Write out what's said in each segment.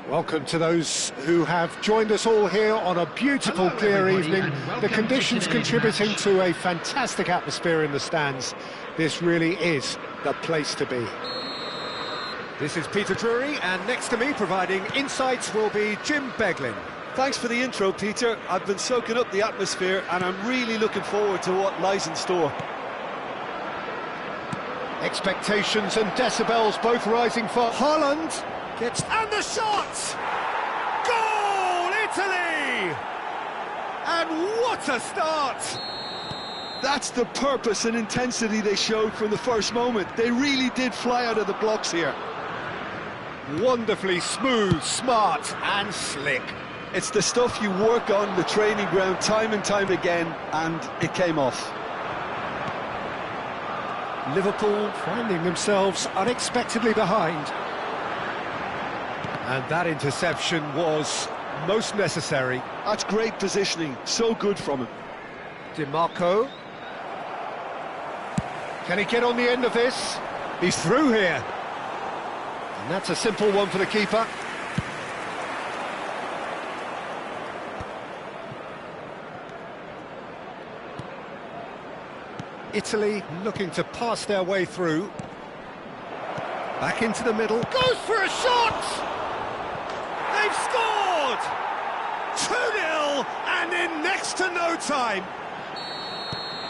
Welcome to those who have joined us all here on a beautiful, clear evening. The conditions contributing to a fantastic atmosphere in the stands. This really is the place to be. This is Peter Drury, and next to me, providing insights, will be Jim Beglin. Thanks for the intro, Peter. I've been soaking up the atmosphere, and I'm really looking forward to what lies in store. Expectations and decibels both rising for Haaland. And the shot! Goal, Italy! And what a start! That's the purpose and intensity they showed from the first moment. They really did fly out of the blocks here. Wonderfully smooth, smart and slick. It's the stuff you work on the training ground time and time again, and it came off. Liverpool finding themselves unexpectedly behind. And that interception was most necessary. That's great positioning, so good from him. DiMarco. Can he get on the end of this? He's through here. And that's a simple one for the keeper. Italy looking to pass their way through. Back into the middle. Goes for a shot! They've scored! 2-0 and in next to no time.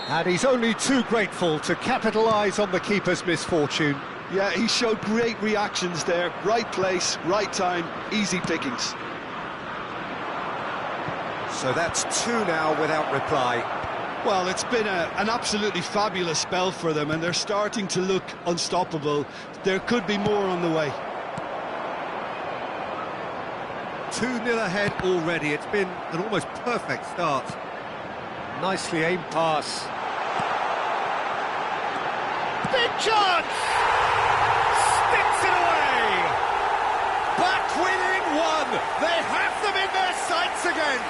And he's only too grateful to capitalise on the keeper's misfortune. Yeah, he showed great reactions there. Right place, right time, easy pickings. So that's 2 now without reply. Well, it's been an absolutely fabulous spell for them, and they're starting to look unstoppable. There could be more on the way. 2-0 ahead already. It's been an almost perfect start. Nicely aimed pass. Big chance! Sticks it away! Back within 1! They have them in their sights again!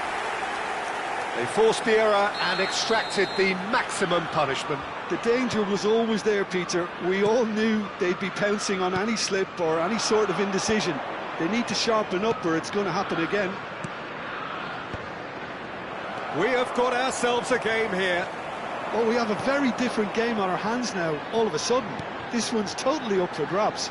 They forced the error and extracted the maximum punishment. The danger was always there, Peter. We all knew they'd be pouncing on any slip or any sort of indecision. They need to sharpen up or it's going to happen again. We have got ourselves a game here. Well, we have a very different game on our hands now, all of a sudden. This one's totally up for grabs.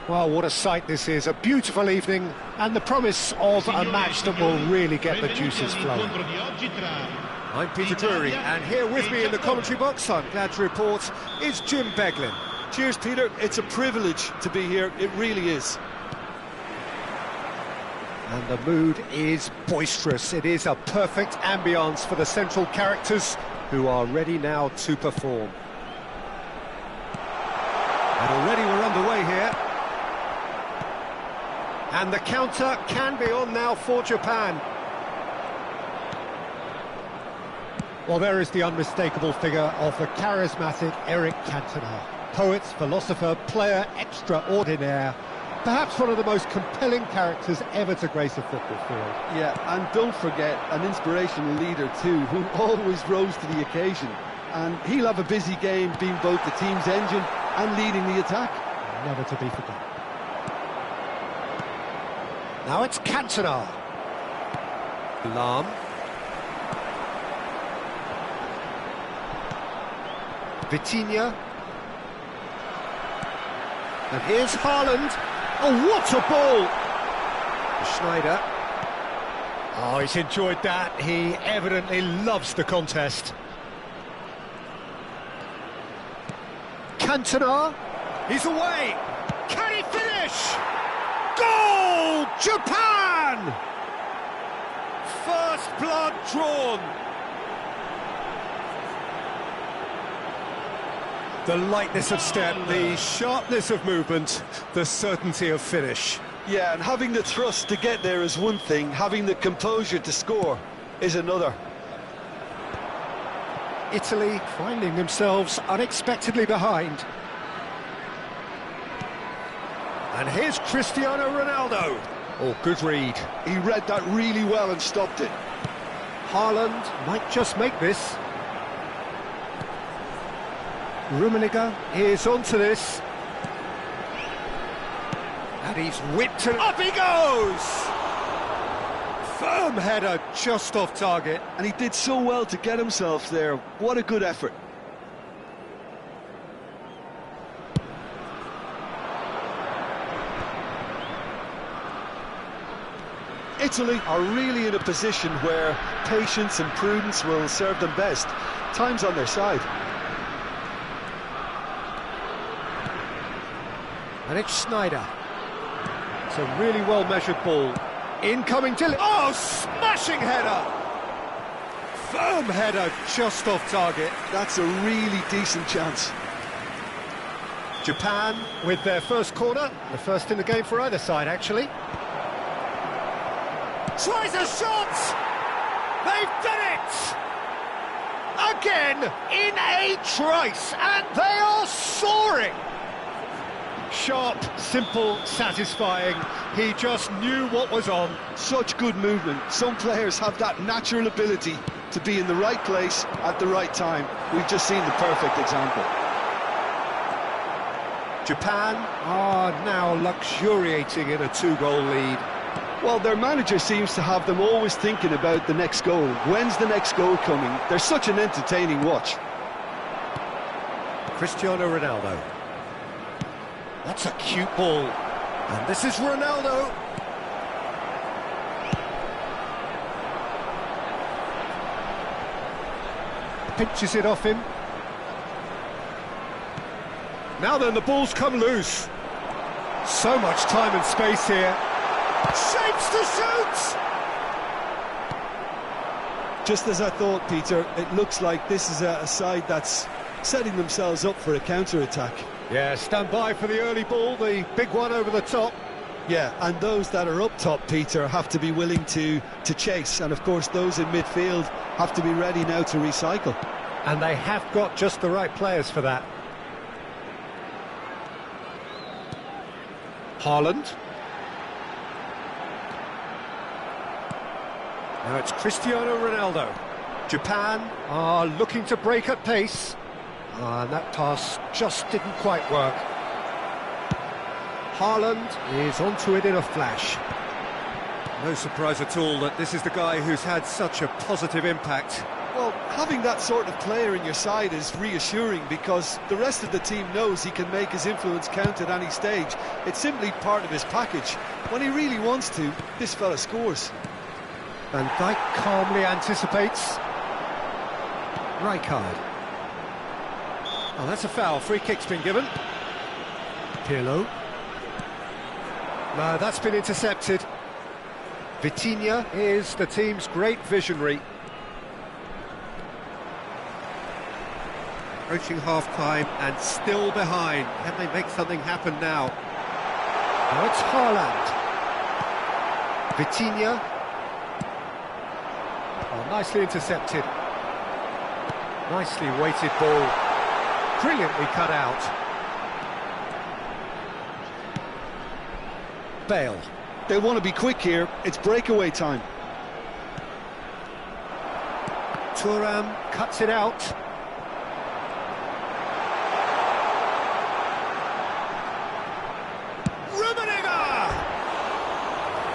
Well, what a sight this is, a beautiful evening and the promise of a match that will really get the juices flowing. I'm Peter Drury, and here with me in the commentary box, I'm glad to report, is Jim Beglin. Cheers, Peter. It's a privilege to be here, it really is. And the mood is boisterous. It is a perfect ambience for the central characters who are ready now to perform. And already we're underway here. And the counter can be on now for Japan. Well, there is the unmistakable figure of the charismatic Eric Cantona. Poet, philosopher, player extraordinaire. Perhaps one of the most compelling characters ever to grace a football field. Yeah, and don't forget, an inspirational leader too, who always rose to the occasion. And he'll have a busy game being both the team's engine and leading the attack. Never to be forgotten. Now it's Cantona. Lahm. Vitinha. And here's Haaland. Oh, what a ball! Schneider. Oh, he's enjoyed that. He evidently loves the contest. Cantona. He's away. Can he finish? Goal! Japan! First blood drawn. The lightness of step, the sharpness of movement, the certainty of finish. Yeah, and having the thrust to get there is one thing, having the composure to score is another. Italy finding themselves unexpectedly behind. And here's Cristiano Ronaldo. Oh, good read. He read that really well and stopped it. Haaland might just make this. Rummenigge is onto this. And he's whipped it. Up he goes! Firm header just off target. And he did so well to get himself there. What a good effort. Italy are really in a position where patience and prudence will serve them best. Time's on their side. And it's Schneider. It's a really well-measured ball. Incoming Dilly. Oh, smashing header! Firm header just off target. That's a really decent chance. Japan with their first corner. The first in the game for either side, actually. Tries a shot! They've done it! again in a trice, and they are soaring. Sharp, simple, satisfying. He just knew what was on. Such good movement. Some players have that natural ability to be in the right place at the right time. We've just seen the perfect example. Japan are now luxuriating in a 2-goal lead. Well, their manager seems to have them always thinking about the next goal. When's the next goal coming? They're such an entertaining watch. Cristiano Ronaldo. That's a cute ball. And this is Ronaldo. Pinches it off him. Now then, the ball's come loose. So much time and space here. Shapes to shoot! Just as I thought, Peter, it looks like this is a side that's setting themselves up for a counter-attack. Yeah, stand by for the early ball, the big one over the top. Yeah, and those that are up top, Peter, have to be willing to chase. And, of course, those in midfield have to be ready now to recycle. And they have got just the right players for that. Haaland. Now it's Cristiano Ronaldo. Japan are looking to break at pace. And that pass just didn't quite work. Haaland is onto it in a flash. No surprise at all that this is the guy who's had such a positive impact. Well, having that sort of player in your side is reassuring because the rest of the team knows he can make his influence count at any stage. It's simply part of his package. When he really wants to, this fella scores. Van Dijk calmly anticipates. Rijkaard. Oh, that's a foul. Free kick's been given. Pirlo. No, that's been intercepted. Vitinha is the team's great visionary. Approaching half-time and still behind. Can they make something happen now? Now it's Haaland. Vitinha. Oh, nicely intercepted. Nicely weighted ball. Brilliantly cut out. Bale. They want to be quick here. It's breakaway time. Thuram cuts it out. Rummenigge!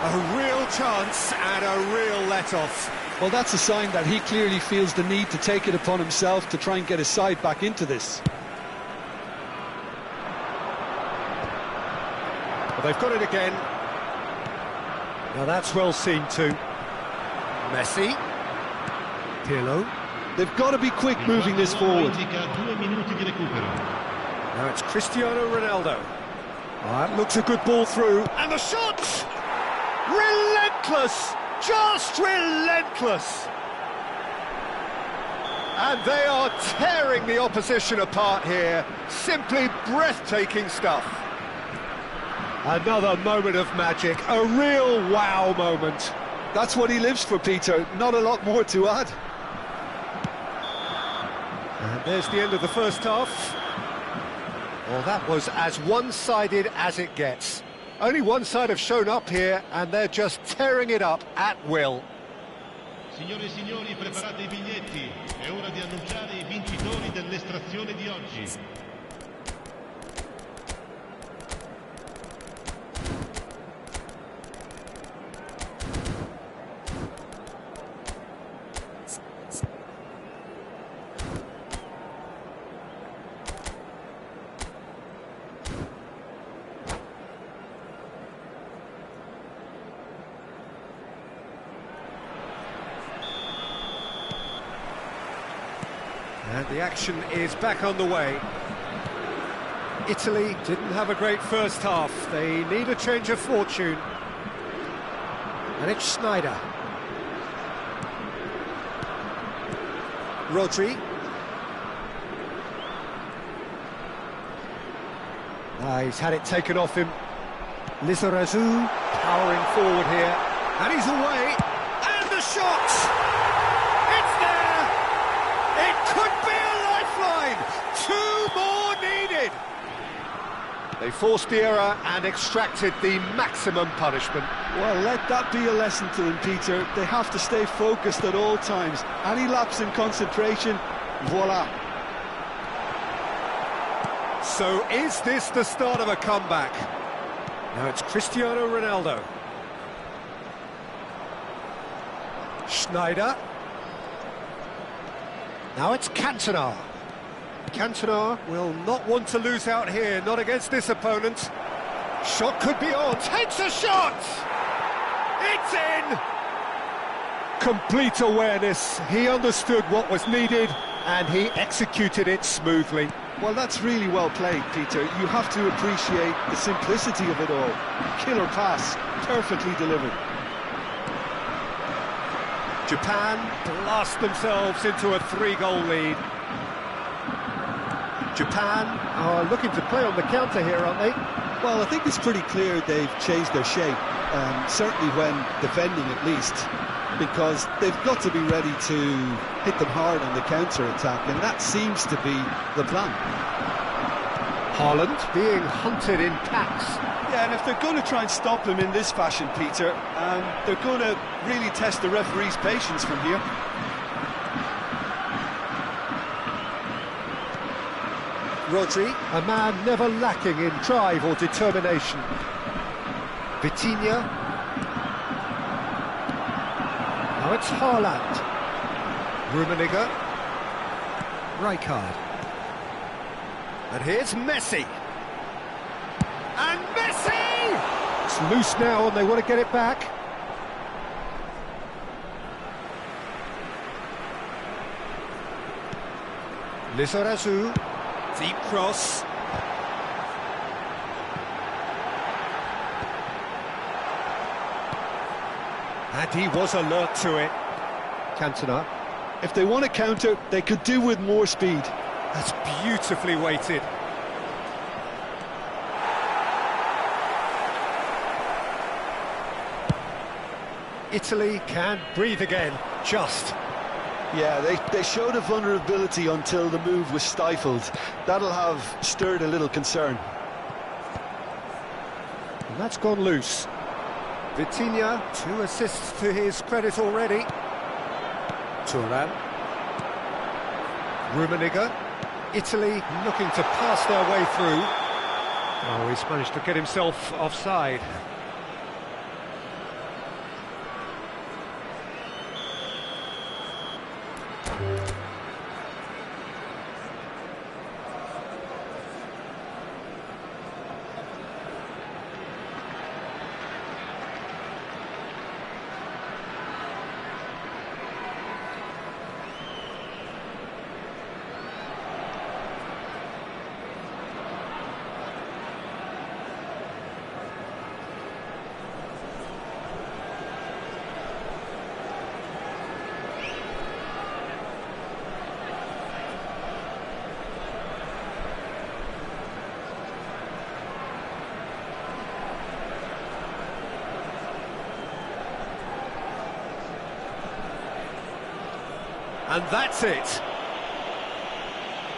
A real chance and a real let-off. Well, that's a sign that he clearly feels the need to take it upon himself to try and get his side back into this. Well, they've got it again. Now that's well seen too. Messi. Pirlo. They've got to be quick moving this forward. Now it's Cristiano Ronaldo. That looks a good ball through. And the shot! Relentless! Just relentless! And they are tearing the opposition apart here. Simply breathtaking stuff. Another moment of magic, a real wow moment. That's what he lives for, Peter. Not a lot more to add. And there's the end of the first half. Well, that was as one-sided as it gets. Only one side have shown up here, and they're just tearing it up at will. Signore e signori, preparate I biglietti. È ora di annunciare I vincitori dell'estrazione di oggi. And the action is back on the way. Italy didn't have a great first half. They need a change of fortune. And it's Schneider. Rodri. He's had it taken off him. Lizarazu powering forward here. And he's away. And the shot! It's there! It could They forced the error and extracted the maximum punishment. Well, let that be a lesson to them, Peter. They have to stay focused at all times. Any lapse in concentration, voila. So is this the start of a comeback? Now it's Cristiano Ronaldo. Schneider. Now it's Cantona. Cantona will not want to lose out here, not against this opponent. Shot could be on, takes a shot! It's in! Complete awareness, he understood what was needed and he executed it smoothly. Well, that's really well played, Peter. You have to appreciate the simplicity of it all. Killer pass, perfectly delivered. Japan blast themselves into a 3-goal lead. Japan are looking to play on the counter here, aren't they? Well, I think it's pretty clear they've changed their shape, certainly when defending at least, because they've got to be ready to hit them hard on the counter-attack, and that seems to be the plan. Haaland being hunted in packs. Yeah, and if they're going to try and stop him in this fashion, Peter, they're going to really test the referee's patience from here. Rodri, a man never lacking in drive or determination. Vitinha. Now it's Haaland. Rummenigge. Rijkaard. And here's Messi. And Messi! It's loose now and they want to get it back. Lizarazu. Deep cross. And he was alert to it. Cantona. If they want to counter, they could do with more speed. That's beautifully weighted. Italy can breathe again, just. Yeah, they showed a vulnerability until the move was stifled. That'll have stirred a little concern. And that's gone loose. Vitinha, 2 assists to his credit already. Thuram. Rummenigge. Italy looking to pass their way through. Oh, he's managed to get himself offside. And that's it.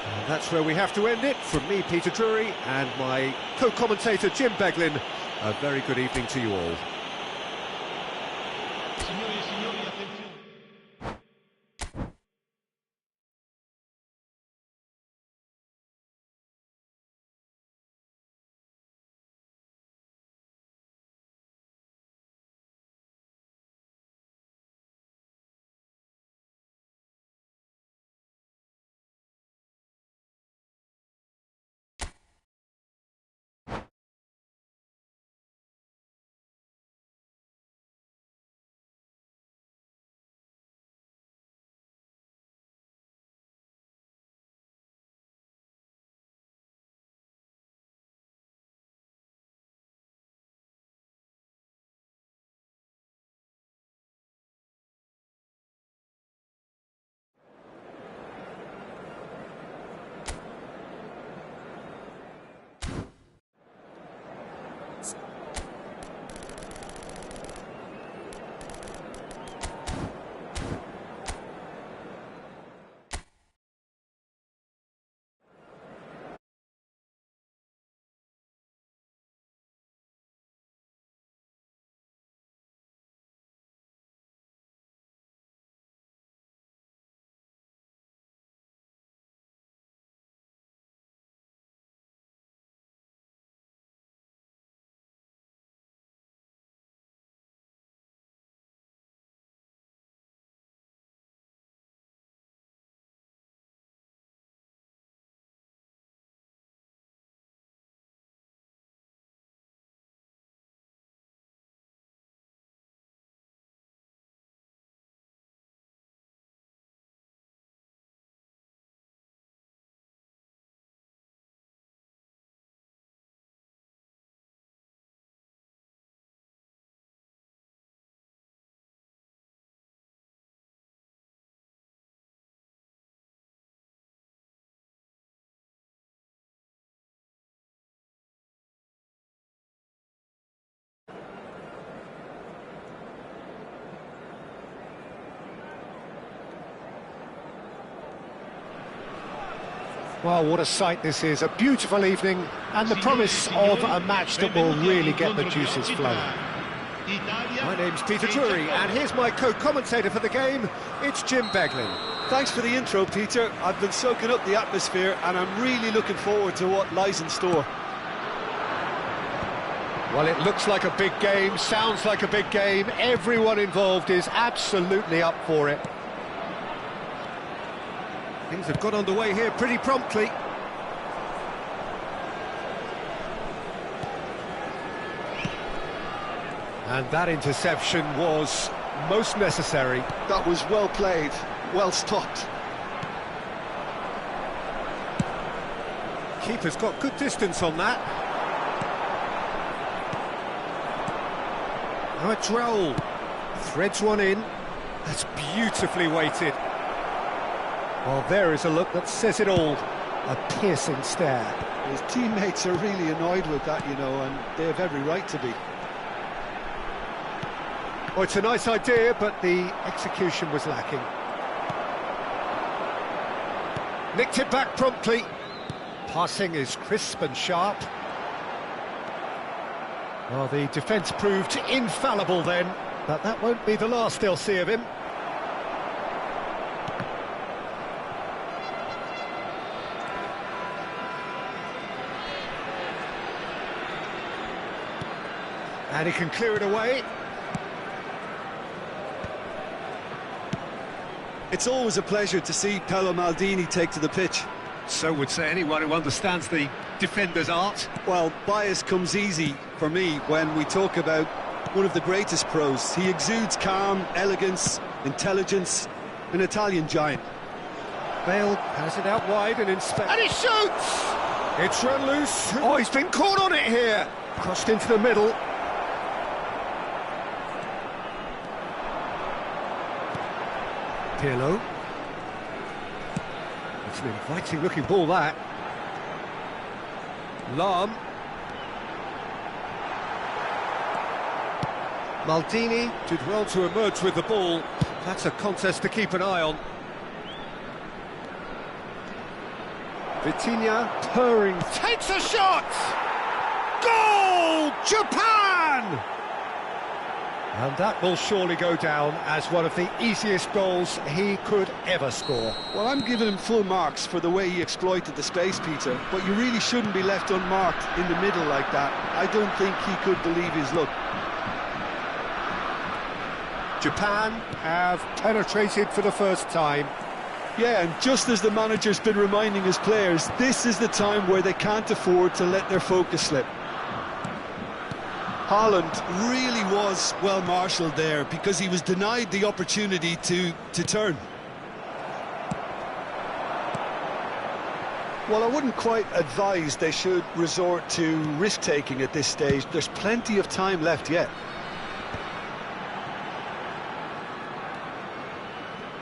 And that's where we have to end it. From me, Peter Drury, and my co-commentator, Jim Beglin. A very good evening to you all. Well, what a sight this is, a beautiful evening, and the promise of a match that will really get the juices flowing. My name's Peter Drury, and here's my co-commentator for the game, it's Jim Beglin. Thanks for the intro, Peter. I've been soaking up the atmosphere, and I'm really looking forward to what lies in store. Well, it looks like a big game, sounds like a big game, everyone involved is absolutely up for it. Things have got underway here pretty promptly. And that interception was most necessary. That was well played, well stopped. Keeper's got good distance on that. Now it's Raul. Threads one in. That's beautifully weighted. Well, there is a look that says it all. A piercing stare. His teammates are really annoyed with that, you know, and they have every right to be. Oh, it's a nice idea, but the execution was lacking. Nicked it back promptly. Passing is crisp and sharp. Well, the defence proved infallible then, but that won't be the last they'll see of him. And he can clear it away. It's always a pleasure to see Paolo Maldini take to the pitch. So would say anyone who understands the defender's art. Well, bias comes easy for me when we talk about one of the greatest pros. He exudes calm, elegance, intelligence, an Italian giant. Bale has it out wide and inspects. And he shoots! It's run loose. Oh, he's been caught on it here. Crossed into the middle. Pirlo. It's an inviting looking ball, that. Lahm. Maldini did well to emerge with the ball. That's a contest to keep an eye on. Vitinha purring. Takes a shot! Goal! Japan! And that will surely go down as one of the easiest goals he could ever score. Well, I'm giving him full marks for the way he exploited the space, Peter, but you really shouldn't be left unmarked in the middle like that. I don't think he could believe his luck. Japan have penetrated for the first time. Yeah, and just as the manager's been reminding his players, this is the time where they can't afford to let their focus slip. Haaland really was well marshalled there because he was denied the opportunity to turn. Well, I wouldn't quite advise they should resort to risk-taking at this stage. There's plenty of time left yet.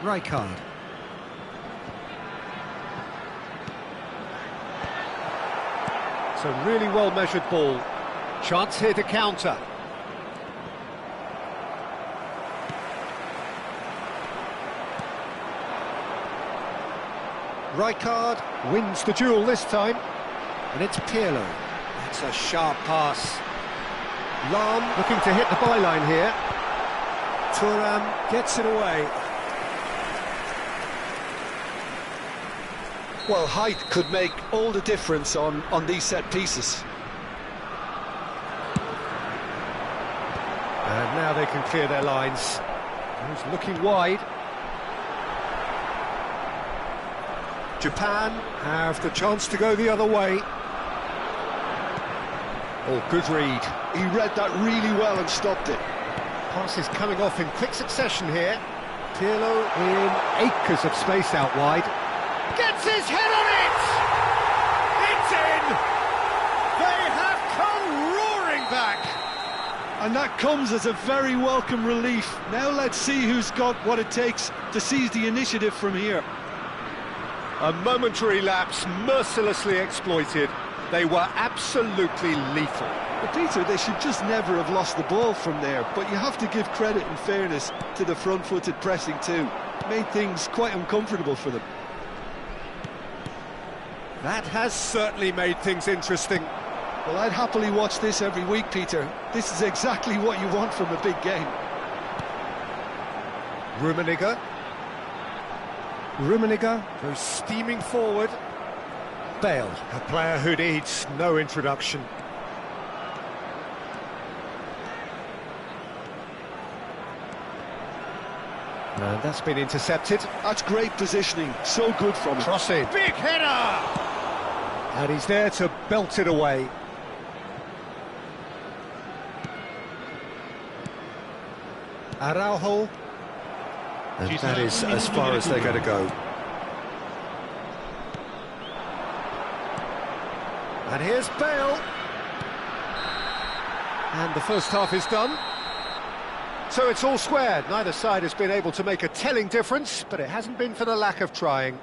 Rijkaard. It's a really well-measured ball. Chance here to counter. Rijkaard wins the duel this time, and it's Pirlo. That's a sharp pass. Lahm looking to hit the byline here. Thuram gets it away. Well, height could make all the difference on these set pieces. And now they can clear their lines. He's looking wide. Japan have the chance to go the other way. Oh, good read. He read that really well and stopped it. Pass is coming off in quick succession here. Pirlo in acres of space out wide. Gets his head on it! It's in! They have come roaring back! And that comes as a very welcome relief. Now let's see who's got what it takes to seize the initiative from here. A momentary lapse mercilessly exploited. They were absolutely lethal. But Peter, they should just never have lost the ball from there, but you have to give credit and fairness to the front-footed pressing too. Made things quite uncomfortable for them. That has certainly made things interesting. Well, I'd happily watch this every week, Peter. This is exactly what you want from a big game. Rummenigge goes steaming forward. Bale, a player who needs no introduction. And that's been intercepted. That's great positioning, so good from him. Crossing, big header! And he's there to belt it away. Araujo. And that is as far as they're going to go. And here's Bale. And the first half is done. So it's all squared. Neither side has been able to make a telling difference, but it hasn't been for the lack of trying.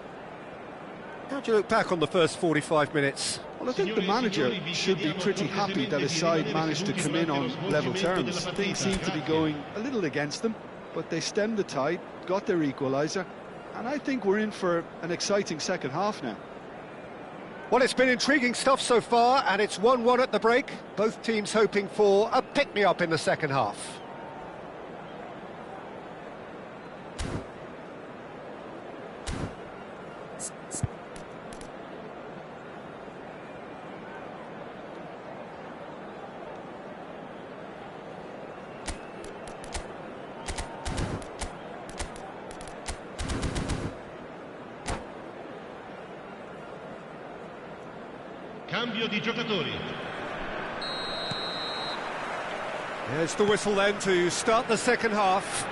How do you look back on the first 45 minutes? Well, I think the manager should be pretty happy that his side managed to come in on level terms. Things seem to be going a little against them, but they stemmed the tide, got their equaliser, and I think we're in for an exciting second half now. Well, it's been intriguing stuff so far, and it's 1-1 at the break. Both teams hoping for a pick-me-up in the second half. Cambio di giocatori. There's the whistle then to start the second half.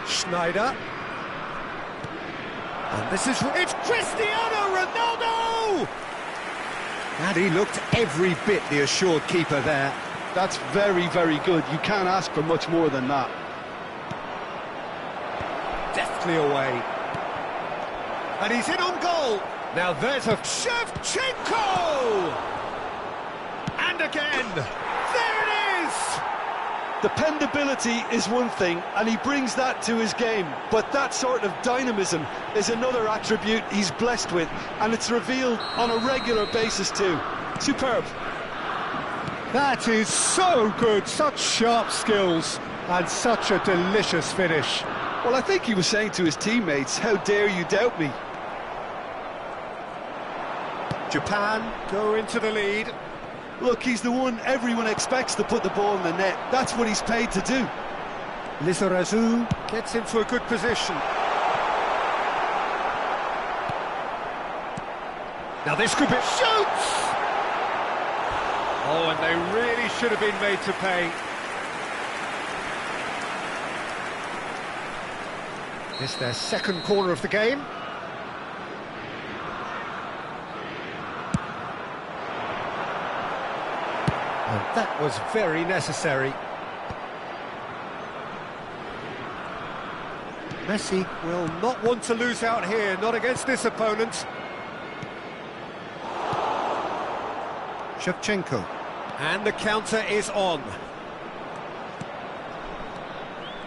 Schneider. And this is... It's Cristiano Ronaldo! And he looked every bit the assured keeper there. That's very, very good. You can't ask for much more than that. Deftly away. And he's in on goal. Now there's a Shevchenko! And again, there it is! Dependability is one thing, and he brings that to his game, but that sort of dynamism is another attribute he's blessed with, and it's revealed on a regular basis too. Superb. That is so good, such sharp skills, and such a delicious finish. Well, I think he was saying to his teammates, how dare you doubt me? Japan go into the lead. Look, he's the one everyone expects to put the ball in the net. That's what he's paid to do. Lizarazu gets into a good position. Now this could be... Shoots! Oh, and they really should have been made to pay. It's their second corner of the game. And that was very necessary. Messi will not want to lose out here, not against this opponent. Shevchenko. And the counter is on.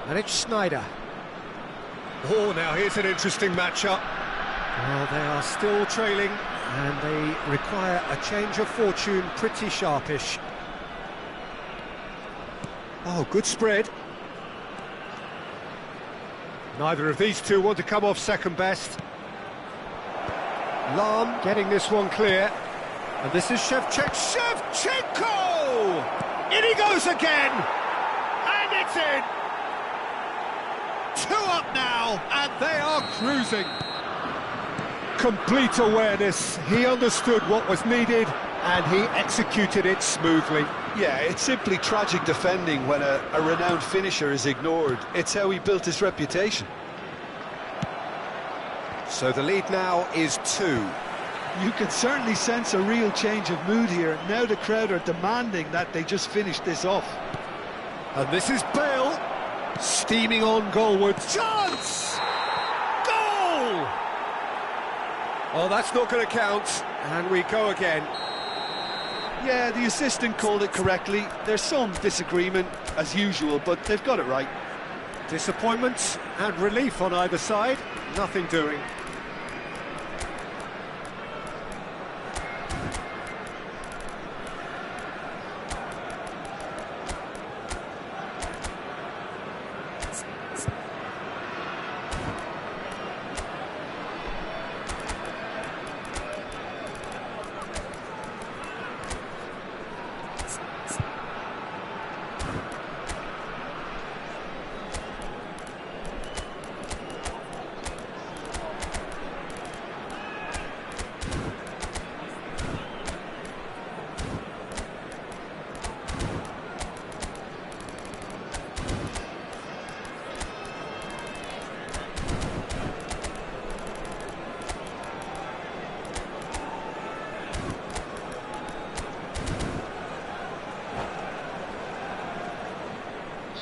And it's Schneider. Oh, now here's an interesting matchup. Well, they are still trailing, and they require a change of fortune, pretty sharpish. Oh, good spread. Neither of these two want to come off second best. Lahm getting this one clear. And this is Shevchenko! In he goes again! And it's in! 2 up now, and they are cruising. Complete awareness. He understood what was needed, and he executed it smoothly. Yeah, it's simply tragic defending when a renowned finisher is ignored. It's how he built his reputation. So the lead now is 2. You can certainly sense a real change of mood here. Now the crowd are demanding that they just finish this off. And this is Bale, steaming on goalward. Chance! Goal! Oh, that's not going to count. And we go again. Yeah, the assistant called it correctly. There's some disagreement, as usual, but they've got it right. Disappointment and relief on either side. Nothing doing.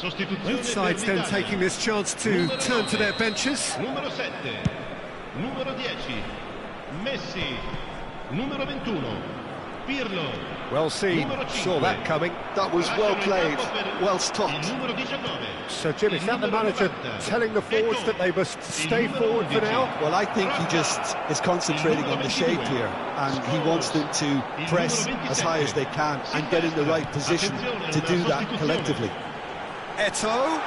Sostituzione Both sides per then l'Italia. taking this chance to Numero turn to 9, their benches. Numero 7, numero 10, Messi, numero 21, Pirlo. Well seen, Numero saw that 5. coming. That was well played, well Il stopped. numero 19. So Jim, is that the numero manager 90. telling the forwards that they must stay forward for now? Well, I think he just is concentrating on the shape here, and he wants them to press as high as they can and get in the right position to do that collectively. Eto'o.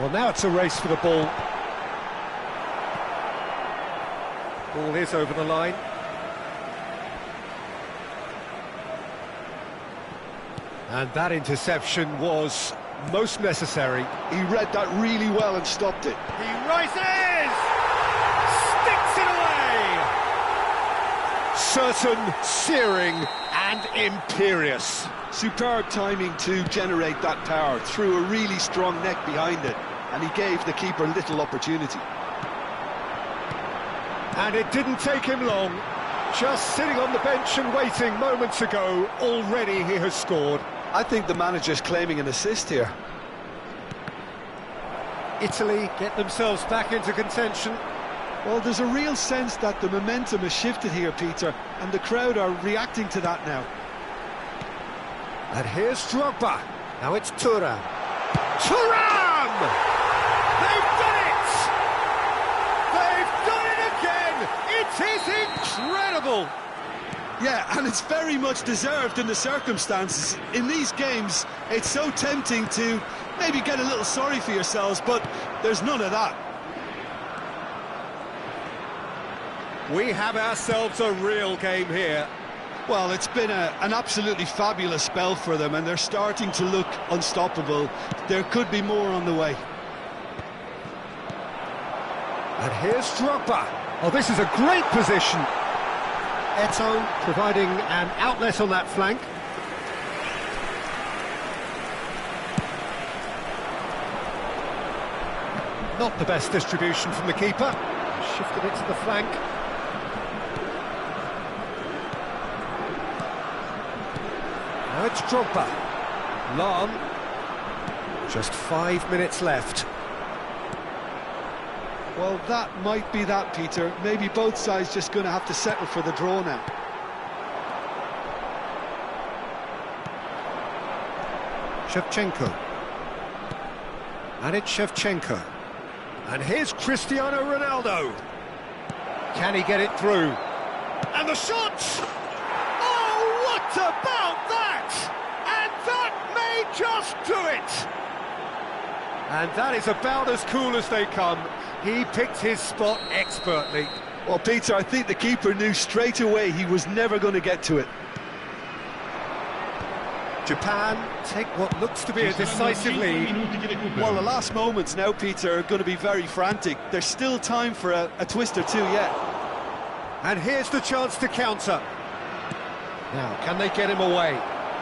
Well, now it's a race for the ball. Ball is over the line. And that interception was most necessary. He read that really well and stopped it. He rises! Sticks it away! Certain, searing and imperious. Superb timing to generate that power, threw a really strong neck behind it, and he gave the keeper little opportunity. And it didn't take him long. Just sitting on the bench and waiting moments ago, already he has scored. I think the manager's claiming an assist here. Italy get themselves back into contention. Well, there's a real sense that the momentum has shifted here, Peter, and the crowd are reacting to that now. And here's Drogba. Now it's Thuram. Thuram! They've done it! They've done it again! It is incredible! Yeah, and it's very much deserved in the circumstances. In these games, it's so tempting to maybe get a little sorry for yourselves, but there's none of that. We have ourselves a real game here. Well, it's been an absolutely fabulous spell for them, and they're starting to look unstoppable. There could be more on the way. And here's Drogba. Oh, this is a great position. Eto'o providing an outlet on that flank. Not the best distribution from the keeper. Shifted it to the flank. Now it's Drogba. Lahm. Just 5 minutes left. Well, that might be that, Peter. Maybe both sides just going to have to settle for the draw now. Shevchenko. And it's Shevchenko. And here's Cristiano Ronaldo. Can he get it through? And the shot! Oh, what about that? And that may just do it! And that is about as cool as they come. He picked his spot expertly. Well, Peter, I think the keeper knew straight away he was never going to get to it. Japan take what looks to be a decisive lead. Well, the last moments now, Peter, are going to be very frantic. There's still time for a twist or two yet. And here's the chance to counter. Now, can they get him away?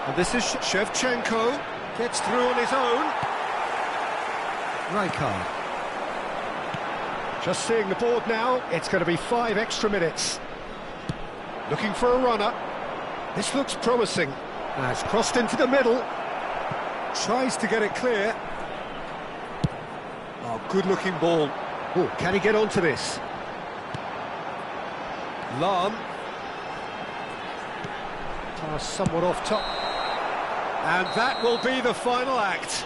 And this is Shevchenko. Gets through on his own. Rijkaard. Just seeing the board now, it's going to be 5 extra minutes. Looking for a runner. This looks promising. Now it's crossed into the middle. Tries to get it clear. Oh, good-looking ball. Oh, can he get onto this? Lahm. Pass somewhat off top. And that will be the final act.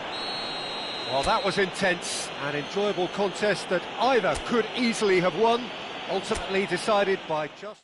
Well, that was intense, an enjoyable contest that either could easily have won, ultimately decided by just...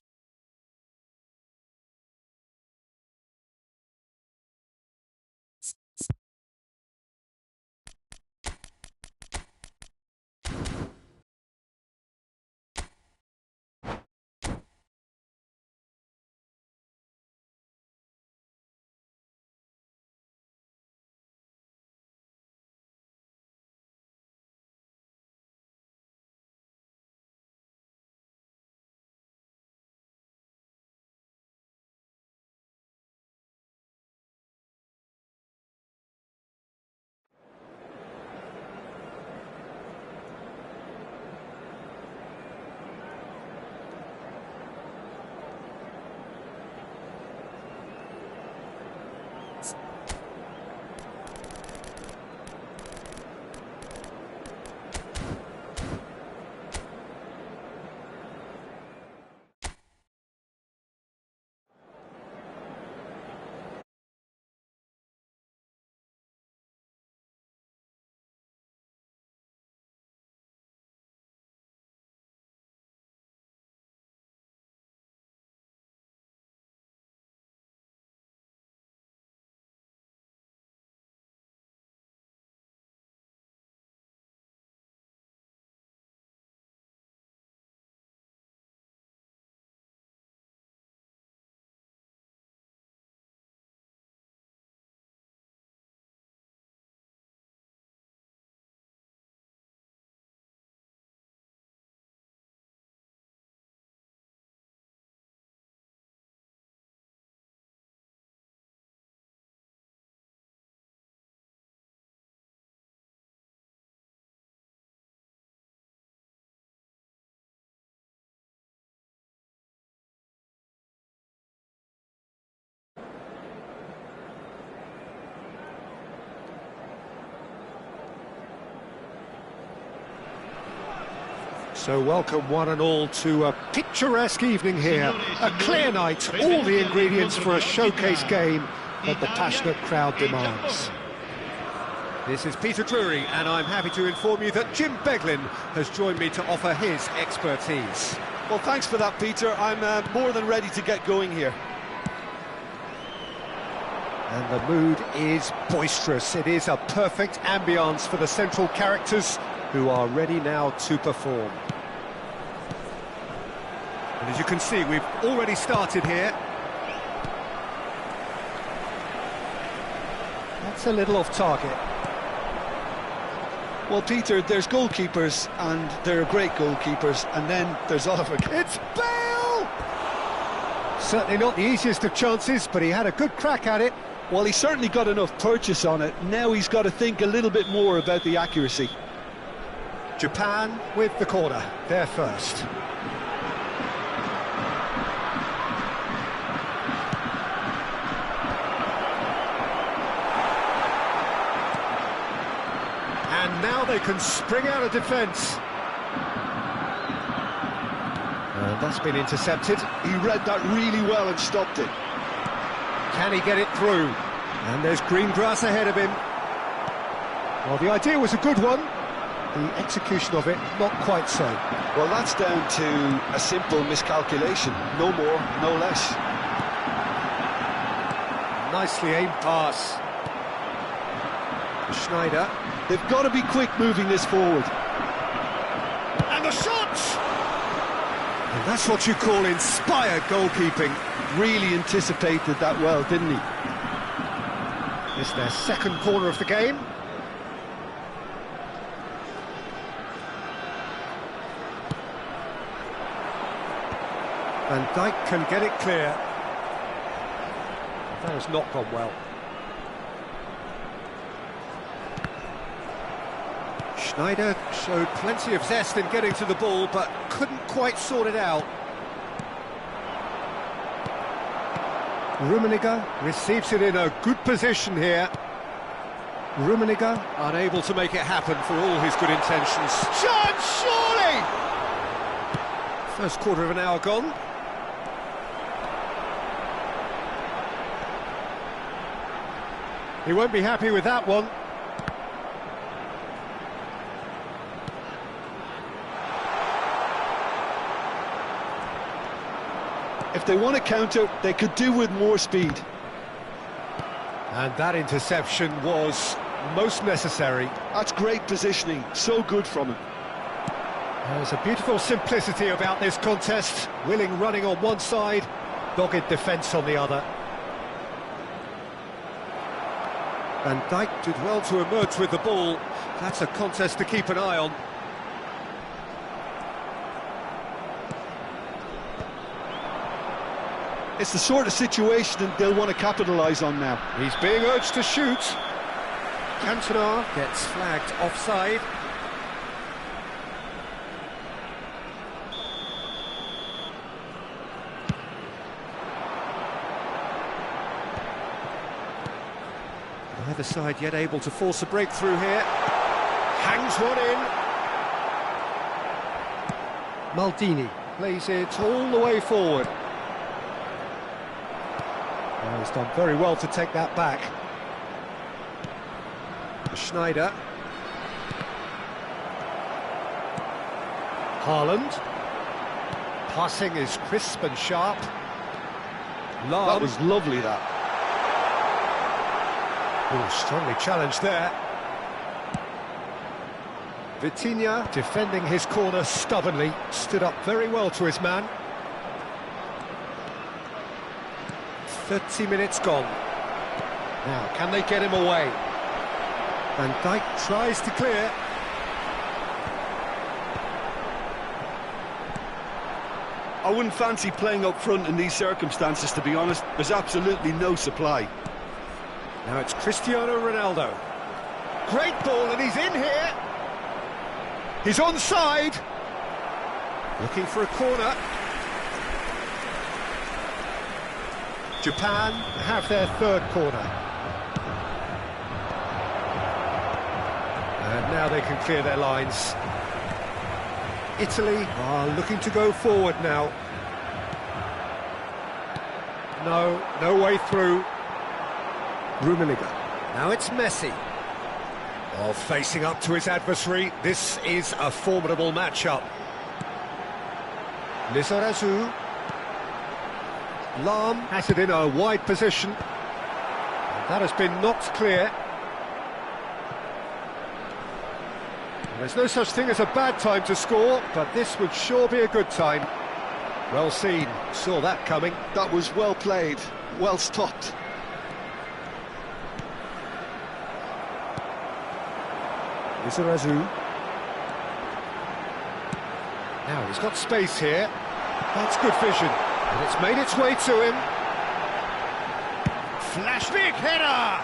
So welcome one and all to a picturesque evening here, a clear night, all the ingredients for a showcase game that the passionate crowd demands. This is Peter Drury, and I'm happy to inform you that Jim Beglin has joined me to offer his expertise. Well, thanks for that, Peter. I'm more than ready to get going here. And the mood is boisterous. It is a perfect ambience for the central characters who are ready now to perform. And as you can see, we've already started here. That's a little off target. Well, Peter, there's goalkeepers, and there are great goalkeepers, and then there's Oliver. It's Bale! Certainly not the easiest of chances, but he had a good crack at it. Well, he certainly got enough purchase on it. Now he's got to think a little bit more about the accuracy. Japan with the corner, they're first. And now they can spring out of defence. And that's been intercepted. He read that really well and stopped it. Can he get it through? And there's green grass ahead of him. Well, the idea was a good one. The execution of it, not quite so. Well, that's down to a simple miscalculation. No more, no less. Nicely aimed pass. Schneider. They've got to be quick moving this forward. And the shot! And that's what you call inspired goalkeeping. Really anticipated that well, didn't he? It's their second corner of the game. Van Dijk can get it clear. That has not gone well. Schneider showed plenty of zest in getting to the ball, but couldn't quite sort it out. Rummenigge receives it in a good position here. Rummenigge unable to make it happen for all his good intentions. Chance, surely! First quarter of an hour gone. He won't be happy with that one. If they want to counter, they could do with more speed. And that interception was most necessary. That's great positioning, so good from him. There's a beautiful simplicity about this contest. Willing running on one side, dogged defence on the other. Van Dijk did well to emerge with the ball. That's a contest to keep an eye on. It's the sort of situation that they'll want to capitalise on now. He's being urged to shoot. Cantona gets flagged offside. Neither side yet able to force a breakthrough here. Hangs one in. Maldini plays it all the way forward. Oh, he's done very well to take that back. Schneider. Haaland. Passing is crisp and sharp. Lahm. That was lovely, that. Oh, strongly challenged there. Vitinha defending his corner stubbornly, stood up very well to his man. 30 minutes gone. Now, can they get him away? Van Dijk tries to clear. I wouldn't fancy playing up front in these circumstances, to be honest. There's absolutely no supply. Now it's Cristiano Ronaldo. Great ball, and he's in here. He's onside. Looking for a corner. Japan have their third corner. And now they can clear their lines. Italy are looking to go forward now. No way through. Rummenigge. Now it's Messi. Well, facing up to his adversary, this is a formidable matchup. Lizarazu. Lahm has it in a wide position. And that has been knocked clear. There's no such thing as a bad time to score, but this would sure be a good time. Well seen, saw that coming. That was well played, well stopped. Lizarazu. Now he's got space here. That's good vision, and it's made its way to him. Flash big header!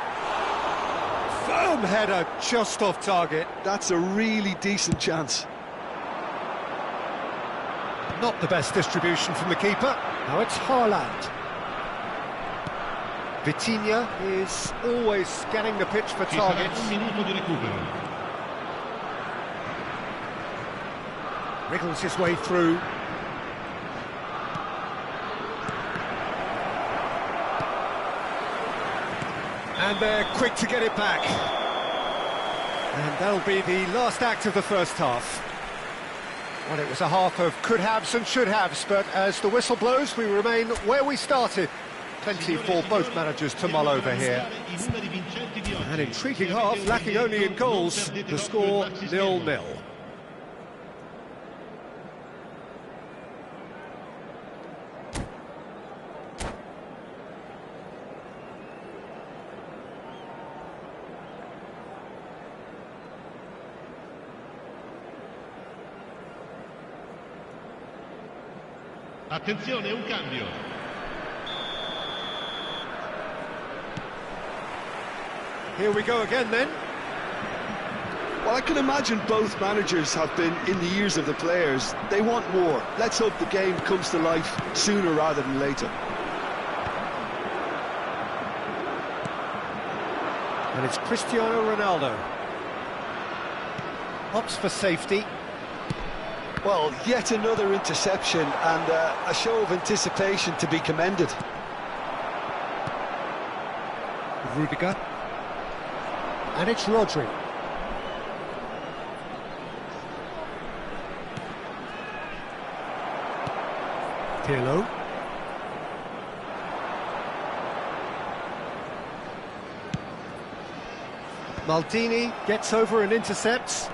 Firm header, just off target. That's a really decent chance. Not the best distribution from the keeper. Now it's Haaland. Vitinha is always scanning the pitch for Ci sarà targets. un minuto di recupero. Wriggles his way through. And they're quick to get it back. And that'll be the last act of the first half. Well, it was a half of could-haves and should-haves, but as the whistle blows, we remain where we started. Plenty for both managers to mull over here. An intriguing half, lacking only in goals. The score 0-0. Attenzione, un cambio. Here we go again then. Well, I can imagine both managers have been in the ears of the players. They want more. Let's hope the game comes to life sooner rather than later. And it's Cristiano Ronaldo. Opts for safety. Well, yet another interception and a show of anticipation to be commended. Rudiger. And it's Rodri. Pirlo. Maldini gets over and intercepts.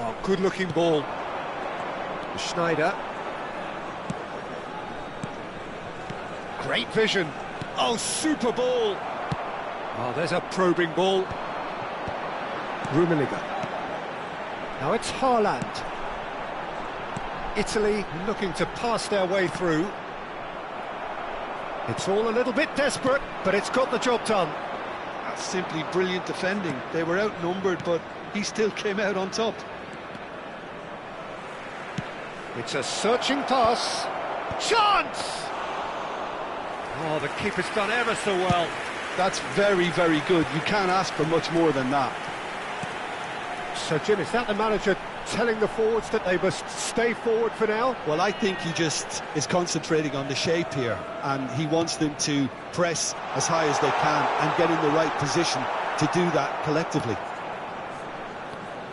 Oh, good-looking ball. Schneider. Great vision. Oh, super ball. Oh, there's a probing ball. Rummenigge. Now it's Haaland. Italy looking to pass their way through. It's all a little bit desperate, but it's got the job done. That's simply brilliant defending. They were outnumbered, but he still came out on top. It's a searching pass. Chance! Oh, the keeper's done ever so well. That's very, very good. You can't ask for much more than that. So, Jim, is that the manager telling the forwards that they must stay forward for now? Well, I think he just is concentrating on the shape here, and he wants them to press as high as they can and get in the right position to do that collectively.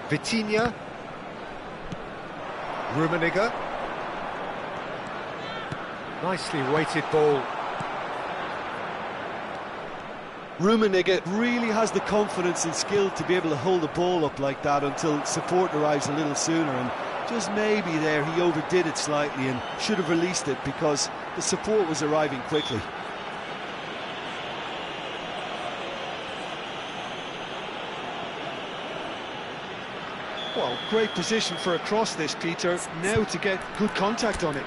Vitinha. Rummenigge. Nicely weighted ball. Rummenigge really has the confidence and skill to be able to hold the ball up like that until support arrives a little sooner, and just maybe there he overdid it slightly and should have released it because the support was arriving quickly. Well, great position for a cross this, Peter, now to get good contact on it.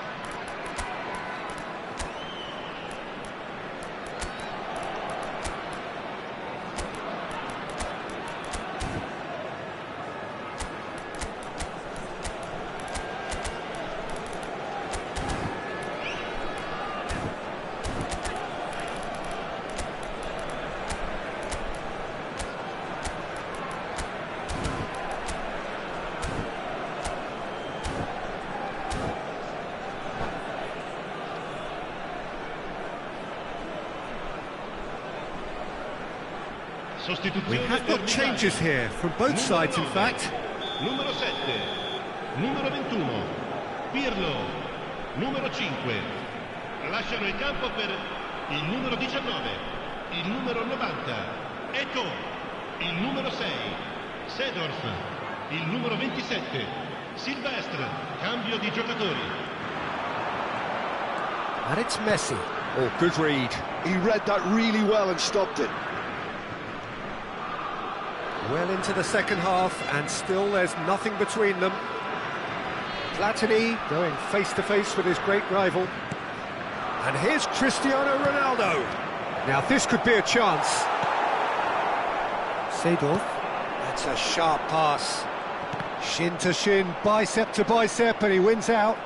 We have got changes here from both sides, in fact. Numero 7, numero 21, Pirlo, numero 5. Lasciano il campo per il numero 19, il numero 90, Eto'o, il numero 6, Seedorf, il numero 27, Silvestre, cambio di giocatori. And it's Messi. Oh, good read. He read that really well and stopped it. Well into the second half, and still there's nothing between them. Platini going face-to-face with his great rival. And here's Cristiano Ronaldo. Now this could be a chance. Seedorf. That's a sharp pass. Shin to shin, bicep to bicep, and he wins out.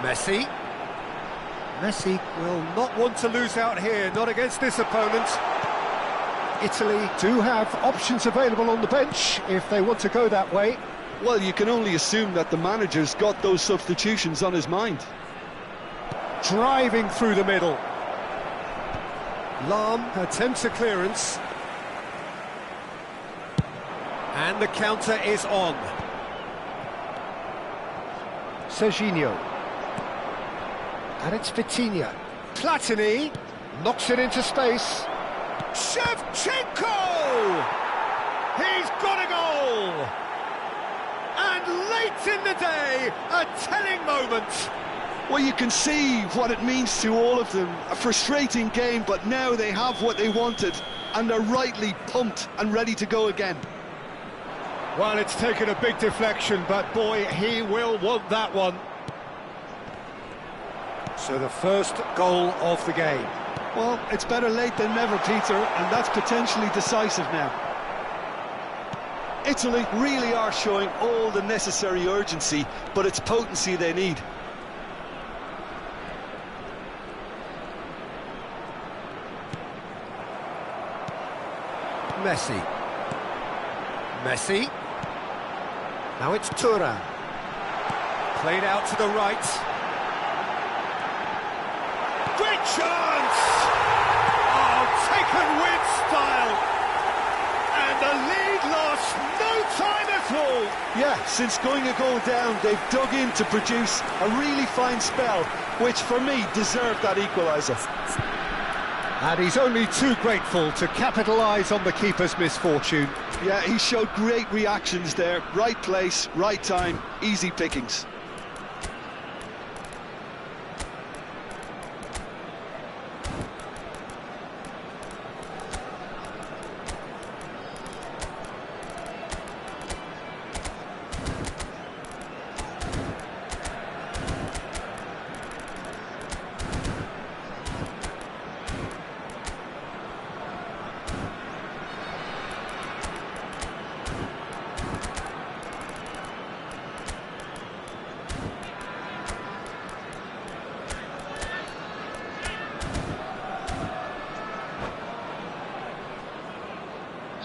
Messi. Messi will not want to lose out here, not against this opponent. Italy do have options available on the bench if they want to go that way. Well, you can only assume that the manager's got those substitutions on his mind. Driving through the middle. Lahm attempts a clearance. And the counter is on. Serginho. And it's Vitinha. Platini knocks it into space. Shevchenko! He's got a goal! And late in the day, a telling moment. Well, you can see what it means to all of them. A frustrating game, but now they have what they wanted, and they're rightly pumped and ready to go again. Well, it's taken a big deflection, but boy, he will want that one. So the first goal of the game. Well, it's better late than never, Peter, and that's potentially decisive now. Italy really are showing all the necessary urgency, but it's potency they need. Messi. Messi. Now it's Thuram. Played out to the right. Great chance! Oh, taken with style! And the lead lost no time at all! Yeah, since going a goal down, they've dug in to produce a really fine spell, which for me deserved that equaliser. And he's only too grateful to capitalise on the keeper's misfortune. Yeah, he showed great reactions there. Right place, right time, easy pickings.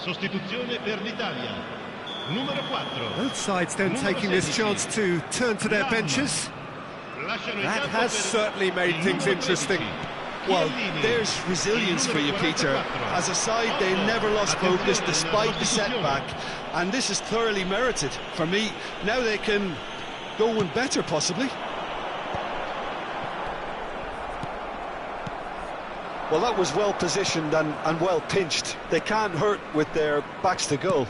Sostituzione per l'Italia. Numero 4. Both sides then taking this chance to turn to their benches. That has certainly made things interesting. Well, there's resilience for you, Peter. As a side, they never lost focus despite the setback, and this is thoroughly merited. For me, now they can go one better, possibly. Well, that was well positioned and well pinched. They can't hurt with their backs to goal.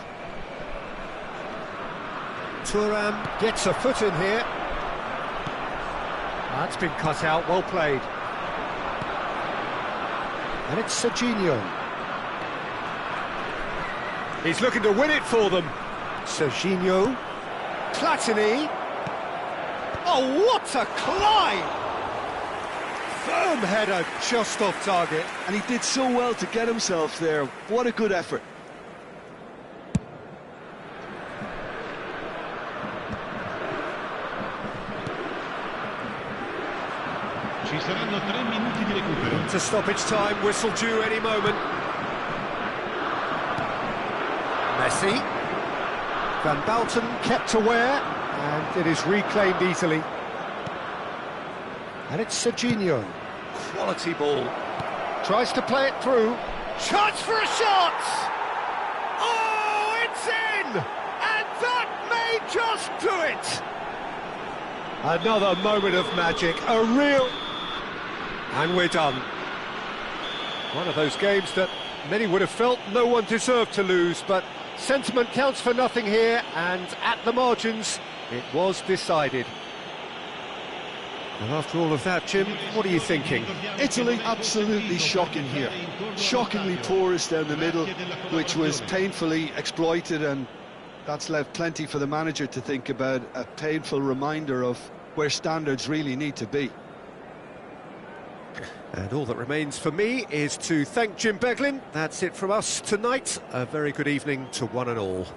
Thuram gets a foot in here. That's been cut out, well played. And it's Serginho. He's looking to win it for them. Serginho. Platini. Oh, what a climb! Firm header, just off target. And he did so well to get himself there. What a good effort. Ci saranno 3 minuti di recupero. To stoppage time, whistle due any moment. Messi. Van Basten kept aware, and it is reclaimed easily. And it's Serginho. Quality ball. Tries to play it through. Chance for a shot! Oh, it's in! And that may just do it! Another moment of magic, a real... And we're done. One of those games that many would have felt no one deserved to lose, but sentiment counts for nothing here, and at the margins, it was decided. And after all of that, Jim, what are you thinking? Italy absolutely shocking here. Shockingly porous down the middle, which was painfully exploited, and that's left plenty for the manager to think about, a painful reminder of where standards really need to be. And all that remains for me is to thank Jim Beglin. That's it from us tonight. A very good evening to one and all.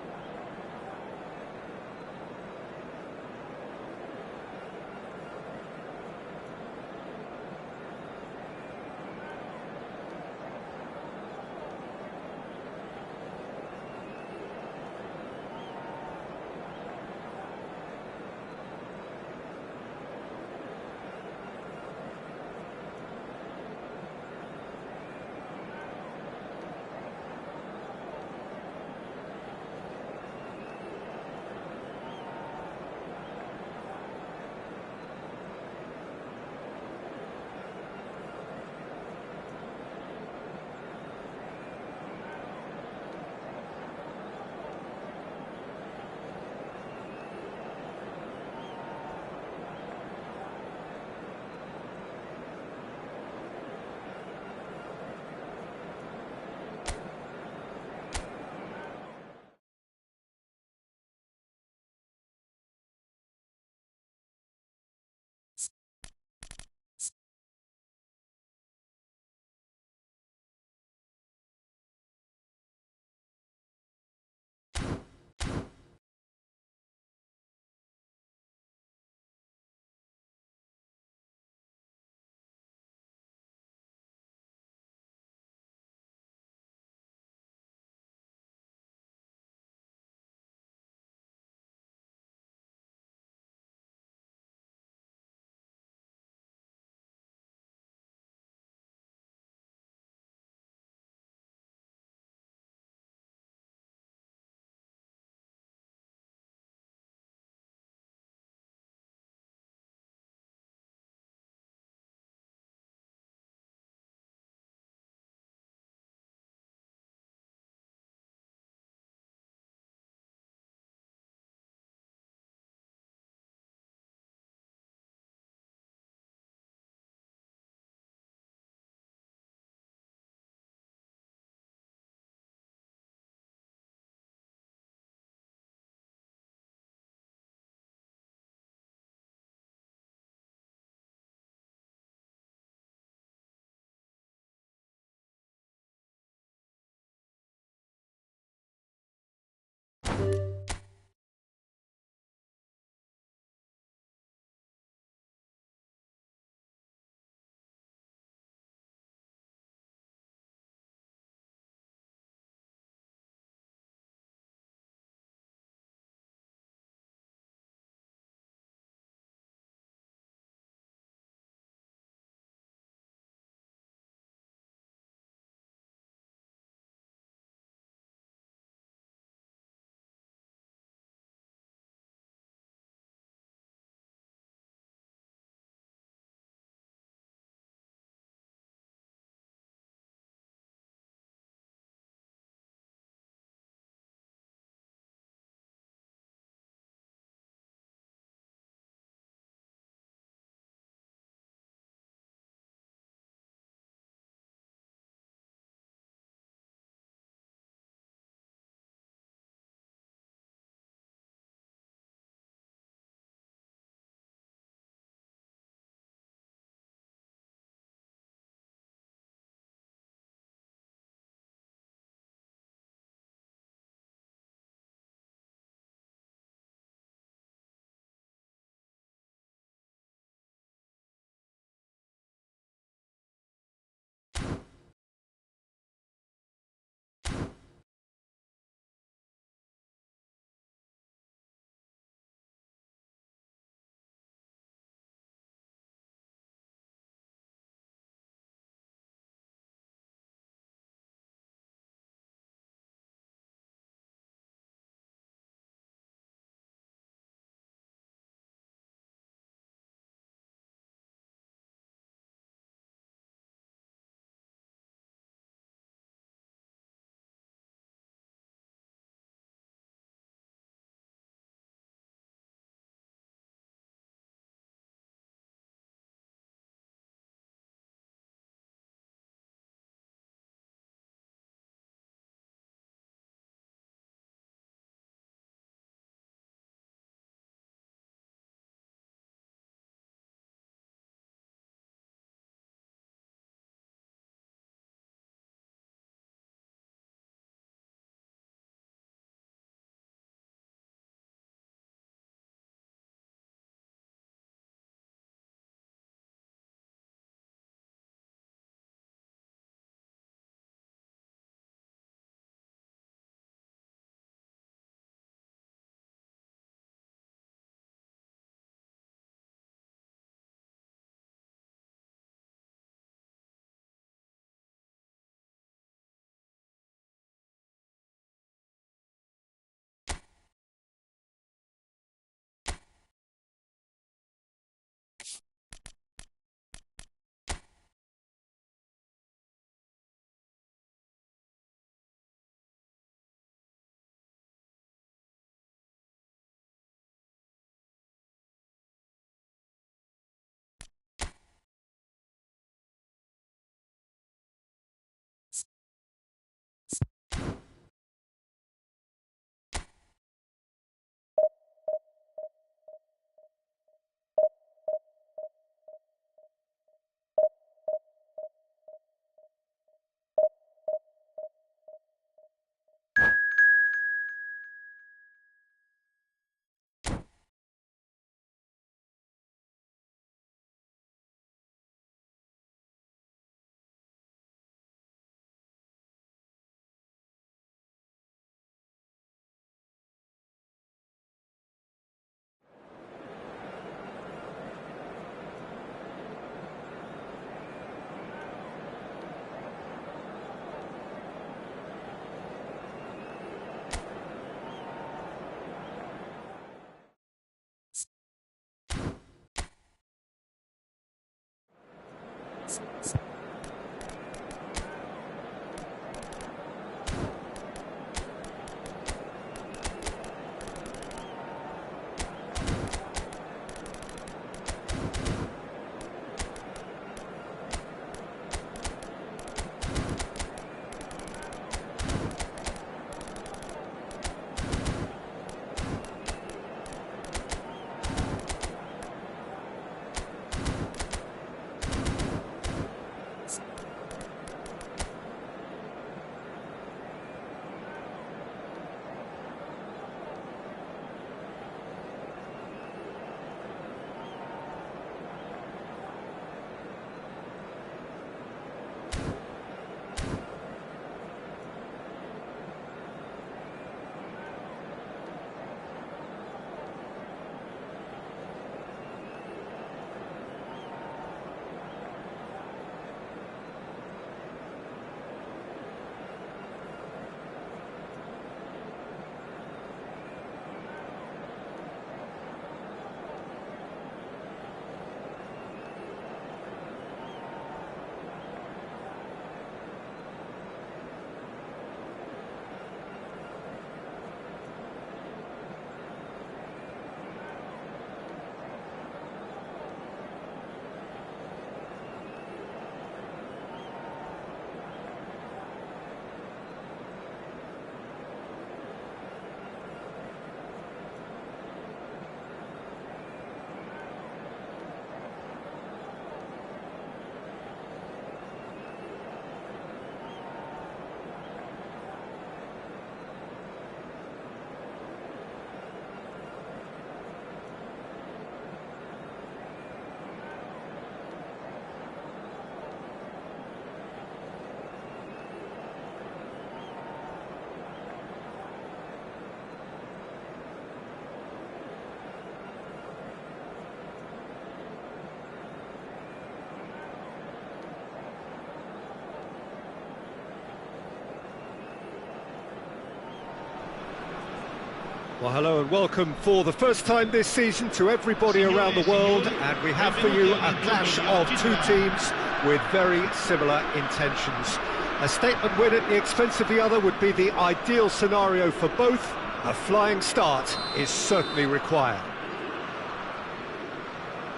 Well, hello and welcome for the first time this season to everybody around the world, and we have for you a clash of two teams with very similar intentions. A statement win at the expense of the other would be the ideal scenario for both. A flying start is certainly required.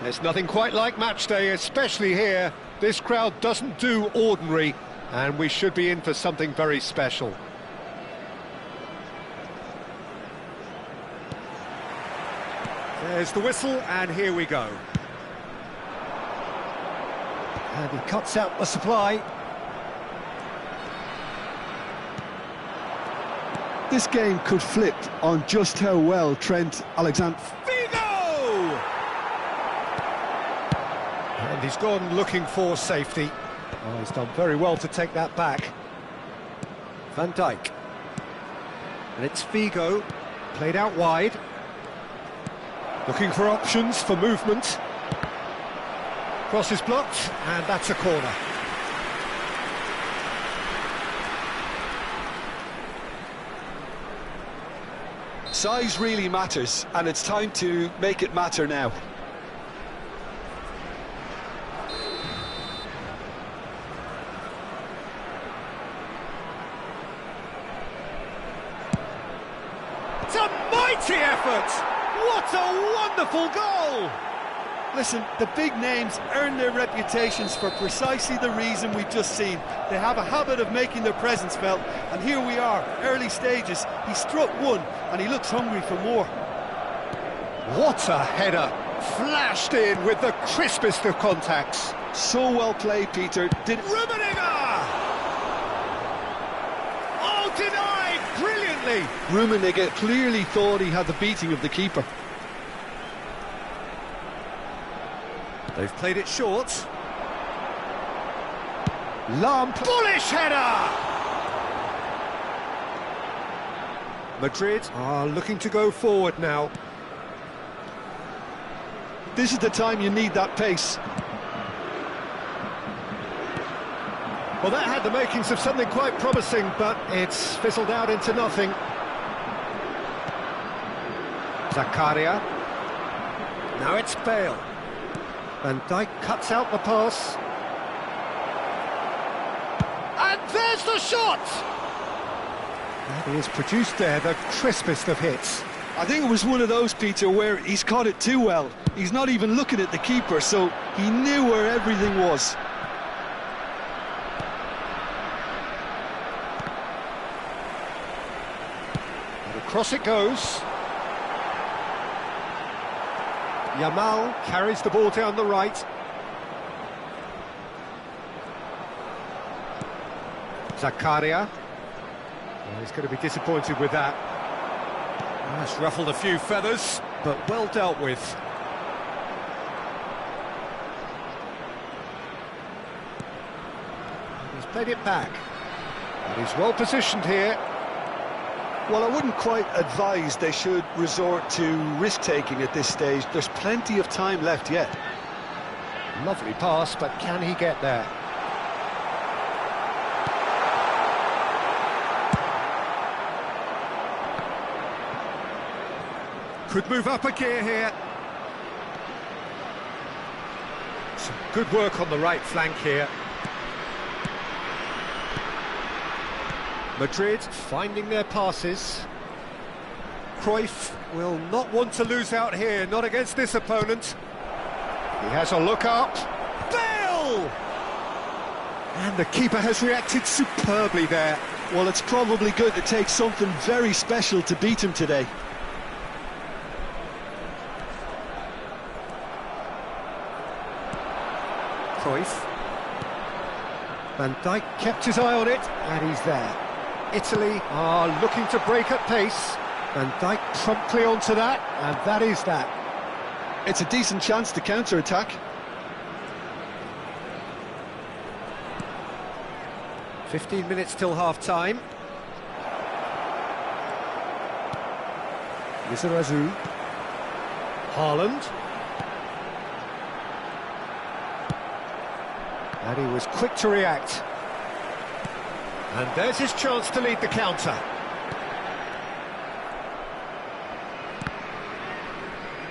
There's nothing quite like match day, especially here. This crowd doesn't do ordinary, and we should be in for something very special. There's the whistle, and here we go. And he cuts out the supply. This game could flip on just how well Trent Alexander... Figo! And he's gone looking for safety. Oh, he's done very well to take that back. Van Dijk. And it's Figo, played out wide. Looking for options for movement. Cross is blocked, and that's a corner. Size really matters, and it's time to make it matter now. It's a mighty effort! What a wonderful goal! Listen, the big names earn their reputations for precisely the reason we've just seen. They have a habit of making their presence felt, and here we are, early stages. He struck one, and he looks hungry for more. What a header! Flashed in with the crispest of contacts. So well played, Peter. Rummenigge! Oh, denied brilliantly! Rummenigge clearly thought he had the beating of the keeper. They've played it short. Lamp. Bullish header! Madrid are looking to go forward now. This is the time you need that pace. Well, that had the makings of something quite promising, but it's fizzled out into nothing. Zakaria. Now it's Bale. Van Dijk cuts out the pass. And there's the shot! That is produced there, the crispest of hits. I think it was one of those, Peter, where he's caught it too well. He's not even looking at the keeper, so he knew where everything was. And across it goes. Yamal carries the ball down the right. Zakaria. Well, he's going to be disappointed with that. That's ruffled a few feathers, but well dealt with. He's played it back. And he's well positioned here. Well, I wouldn't quite advise they should resort to risk-taking at this stage. There's plenty of time left yet. Lovely pass, but can he get there? Could move up a gear here. Some good work on the right flank here. Madrid finding their passes. Cruyff will not want to lose out here, not against this opponent. He has a look up. Bale! And the keeper has reacted superbly there. Well, it's probably going to take something very special to beat him today. Cruyff. Van Dijk kept his eye on it, and he's there. Italy are looking to break at pace. Van Dijk promptly onto that, and that is that. It's a decent chance to counter-attack. 15 minutes till half-time. Lizarazu. Haaland. And he was quick to react. And there's his chance to lead the counter.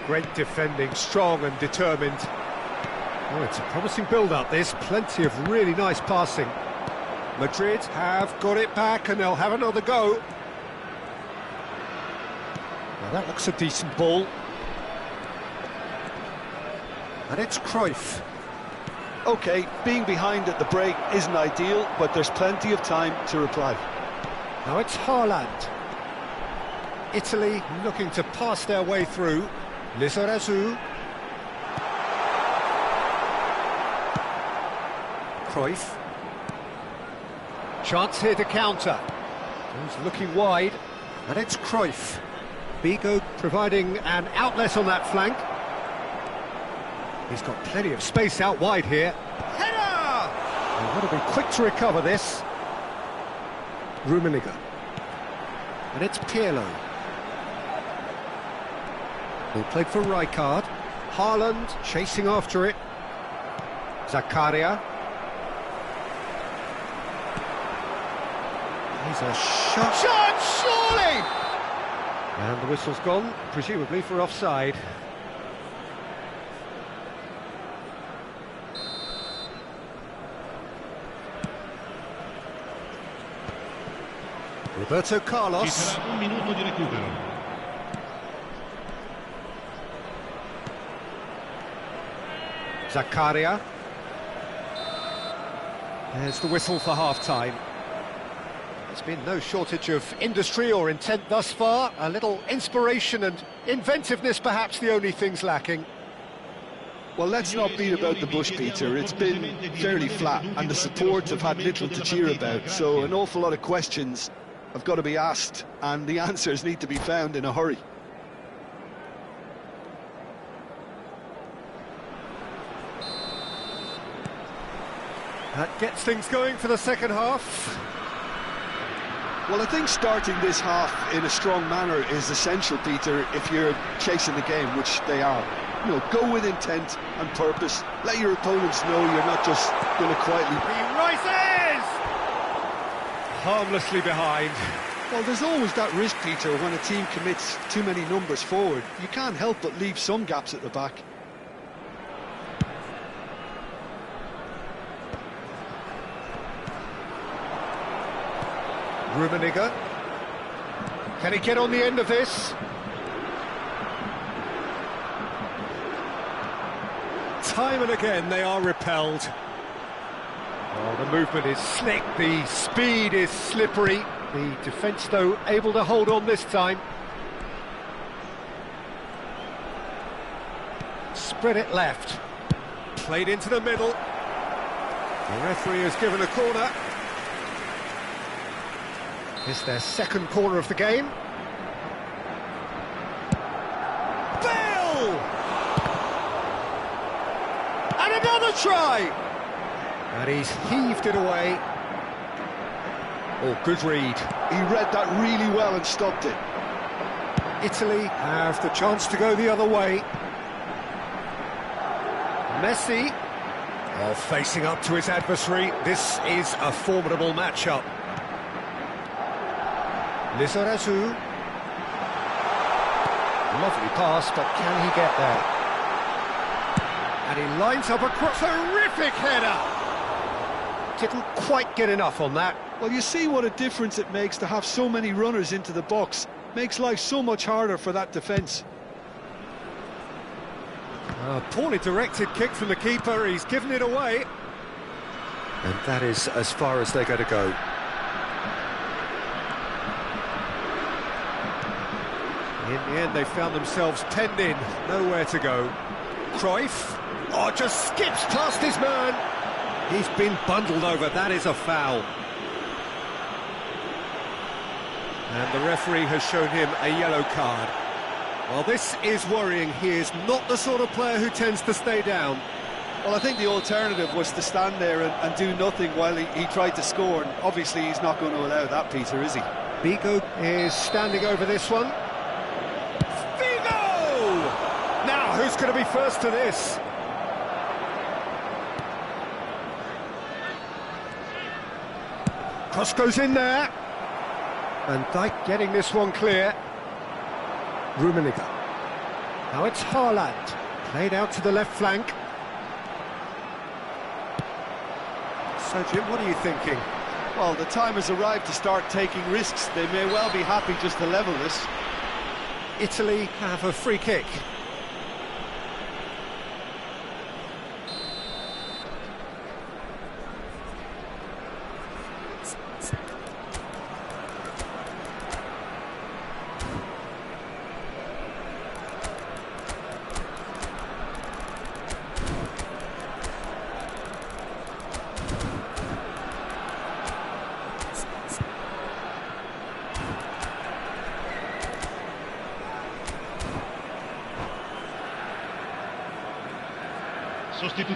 Great defending, strong and determined. Oh, it's a promising build-up, this. Plenty of really nice passing. Madrid have got it back and they'll have another go. Now that looks a decent ball. And it's Cruyff. OK, being behind at the break isn't ideal, but there's plenty of time to reply. Now it's Haaland. Italy looking to pass their way through. Lizarazu. Cruyff. Chance here to counter. He's looking wide, and it's Cruyff. Bigo providing an outlet on that flank. He's got plenty of space out wide here. Header! They've got to be quick to recover this. Rummenigge. And it's Pirlo. He played for Rijkaard. Haaland chasing after it. Zakaria. He's a shot. Shot, surely! And the whistle's gone, presumably for offside. Roberto Ci Carlos. sarà un minuto di recupero. Zakaria. There's the whistle for half-time. There's been no shortage of industry or intent thus far. A little inspiration and inventiveness, perhaps the only things lacking. Well, let's not beat about the bush, Peter. It's been fairly flat, and the support have had little to cheer about, so an awful lot of questions have got to be asked, and the answers need to be found in a hurry. That gets things going for the second half. Well, I think starting this half in a strong manner is essential, Peter, if you're chasing the game, which they are. You know, go with intent and purpose. Let your opponents know you're not just going to quietly... He rises! Harmlessly behind. Well, there's always that risk, Peter, when a team commits too many numbers forward. You can't help but leave some gaps at the back. Rummenigge. Can he get on the end of this? Time and again they are repelled. Oh, the movement is slick, the speed is slippery. The defence, though, able to hold on this time. Spread it left. Played into the middle. The referee has given a corner. It's their second corner of the game. Bale! And another try! And he's heaved it away. Oh, good read. He read that really well and stopped it. Italy have the chance to go the other way. Messi, facing up to his adversary. This is a formidable matchup. Lizarazu. Lovely pass, but can he get there? And he lines up a terrific header. Didn't quite get enough on that. Well, you see what a difference it makes to have so many runners into the box. Makes life so much harder for that defence. A poorly directed kick from the keeper, he's given it away. And that is as far as they're going to go. In the end, they found themselves penned in, nowhere to go. Cruyff, just skips past his man. He's been bundled over, that is a foul. And the referee has shown him a yellow card. Well, this is worrying. He is not the sort of player who tends to stay down. Well, I think the alternative was to stand there and do nothing while he tried to score. And obviously, he's not going to allow that, Peter, is he? Figo is standing over this one. Figo! Now, who's going to be first to this? Cross goes in there. Van Dijk getting this one clear. Rummenigge. Now it's Haaland. Played out to the left flank. So, Jim, what are you thinking? Well, the time has arrived to start taking risks. They may well be happy just to level this. Italy have a free kick.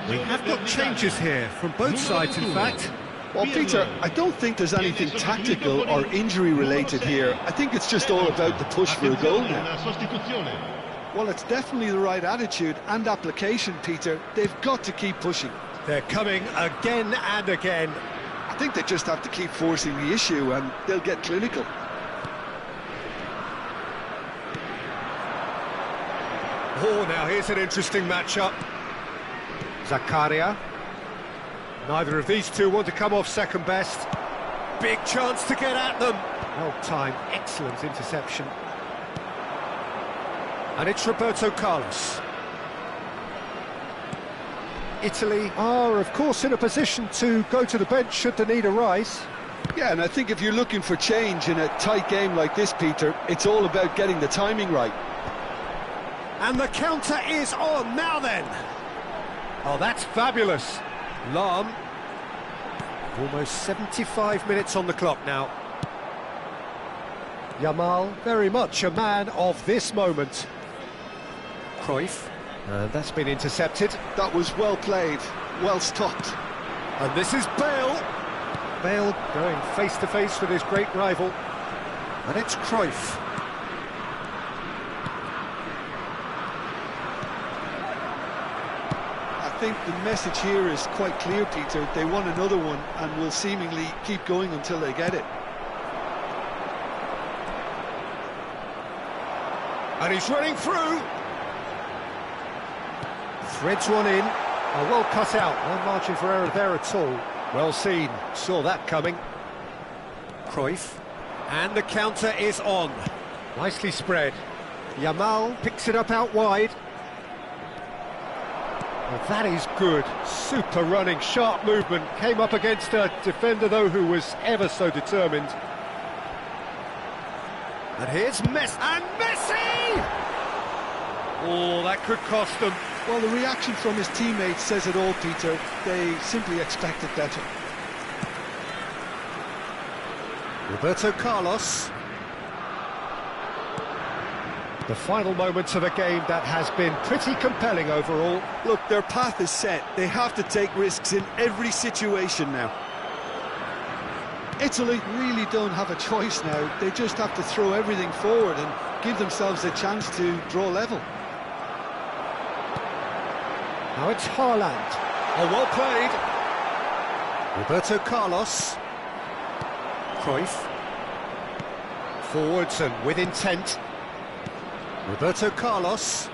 We have got changes here from both sides, in fact. Well, Peter, I don't think there's anything tactical or injury-related here. I think it's just all about the push for a goal now. Well, it's definitely the right attitude and application, Peter. They've got to keep pushing. They're coming again and again. I think they just have to keep forcing the issue and they'll get clinical. Oh, now here's an interesting matchup. Zakaria. Neither of these two want to come off second best. Big chance to get at them. Well timed, excellent interception. And it's Roberto Carlos. Italy are, of course, in a position to go to the bench should the need arise. Yeah, and I think if you're looking for change in a tight game like this, Peter, it's all about getting the timing right. And the counter is on now then. Oh, that's fabulous. Lahm. Almost 75 minutes on the clock now. Yamal, very much a man of this moment. Cruyff. That's been intercepted. That was well played, well stopped. And this is Bale. Bale going face-to-face with his great rival. And it's Cruyff. I think the message here is quite clear, Peter. They want another one and will seemingly keep going until they get it. And he's running through. Threads one in. Oh, well cut out. No margin for error there at all. Well seen. Saw that coming. Cruyff. And the counter is on. Nicely spread. Yamal picks it up out wide. Well, that is good. Super running, sharp movement. Came up against a defender, though, who was ever so determined. And here's Messi. And Messi! Oh, that could cost them. Well, the reaction from his teammates says it all, Peter. They simply expected better. Roberto Carlos. The final moments of a game that has been pretty compelling overall. Look, their path is set. They have to take risks in every situation now. Italy really don't have a choice now. They just have to throw everything forward and give themselves a chance to draw level. Now it's Haaland. Oh, well played. Roberto Carlos. Cruyff. Forwards and with intent. Roberto Carlos.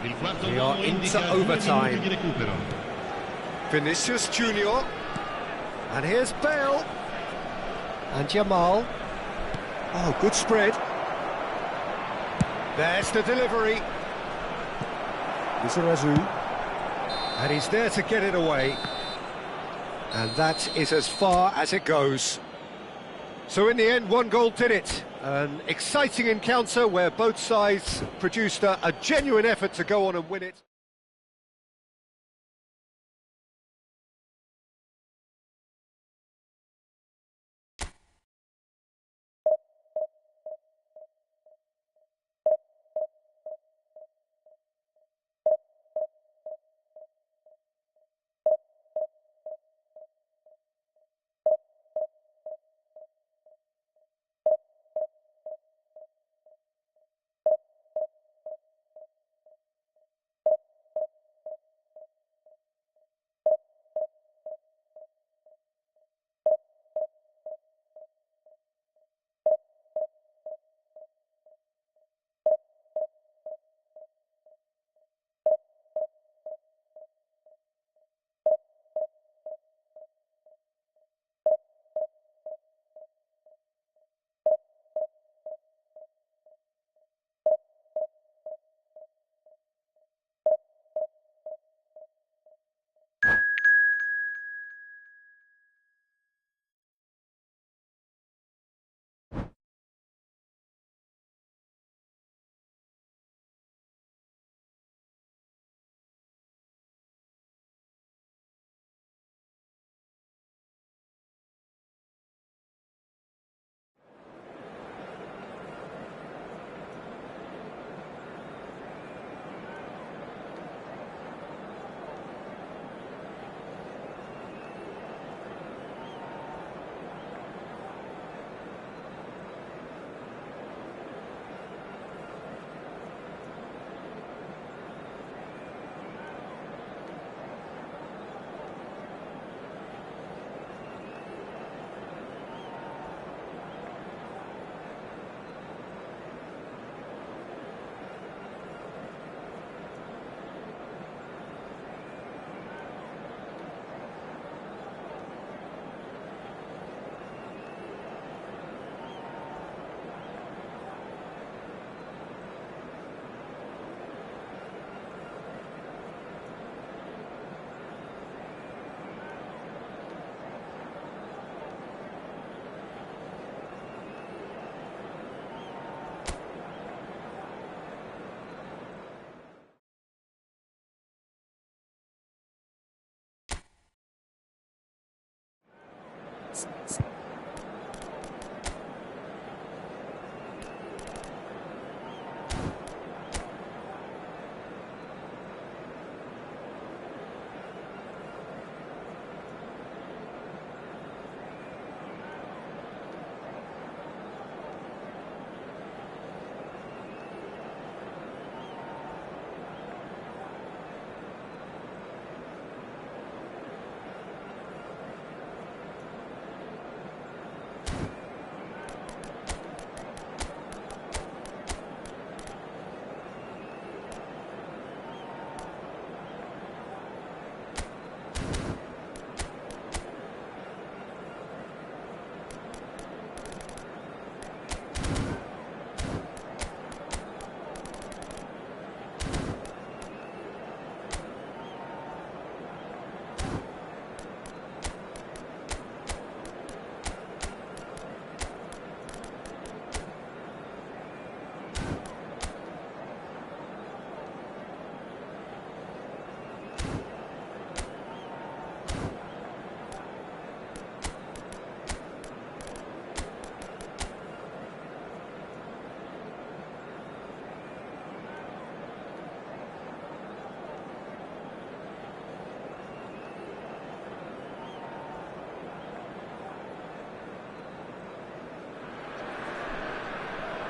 We are into overtime. Vinicius Junior. And here's Bale. And Yamal. Oh, good spread. There's the delivery. Lizarazu. And he's there to get it away. And that is as far as it goes. So in the end, one goal did it. An exciting encounter where both sides produced a genuine effort to go on and win it.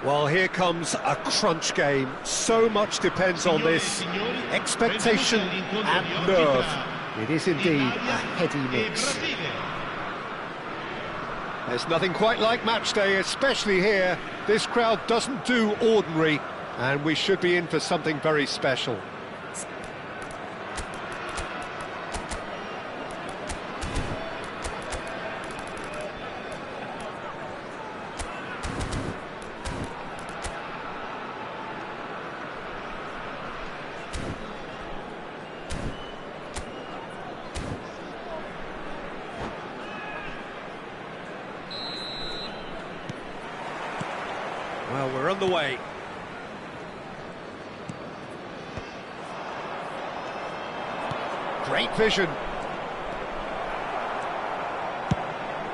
Well, here comes a crunch game. So much depends on this. Expectation and nerve. It is indeed a heady mix. There's nothing quite like match day, especially here. This crowd doesn't do ordinary, and we should be in for something very special. Well, we're on the way. Great vision.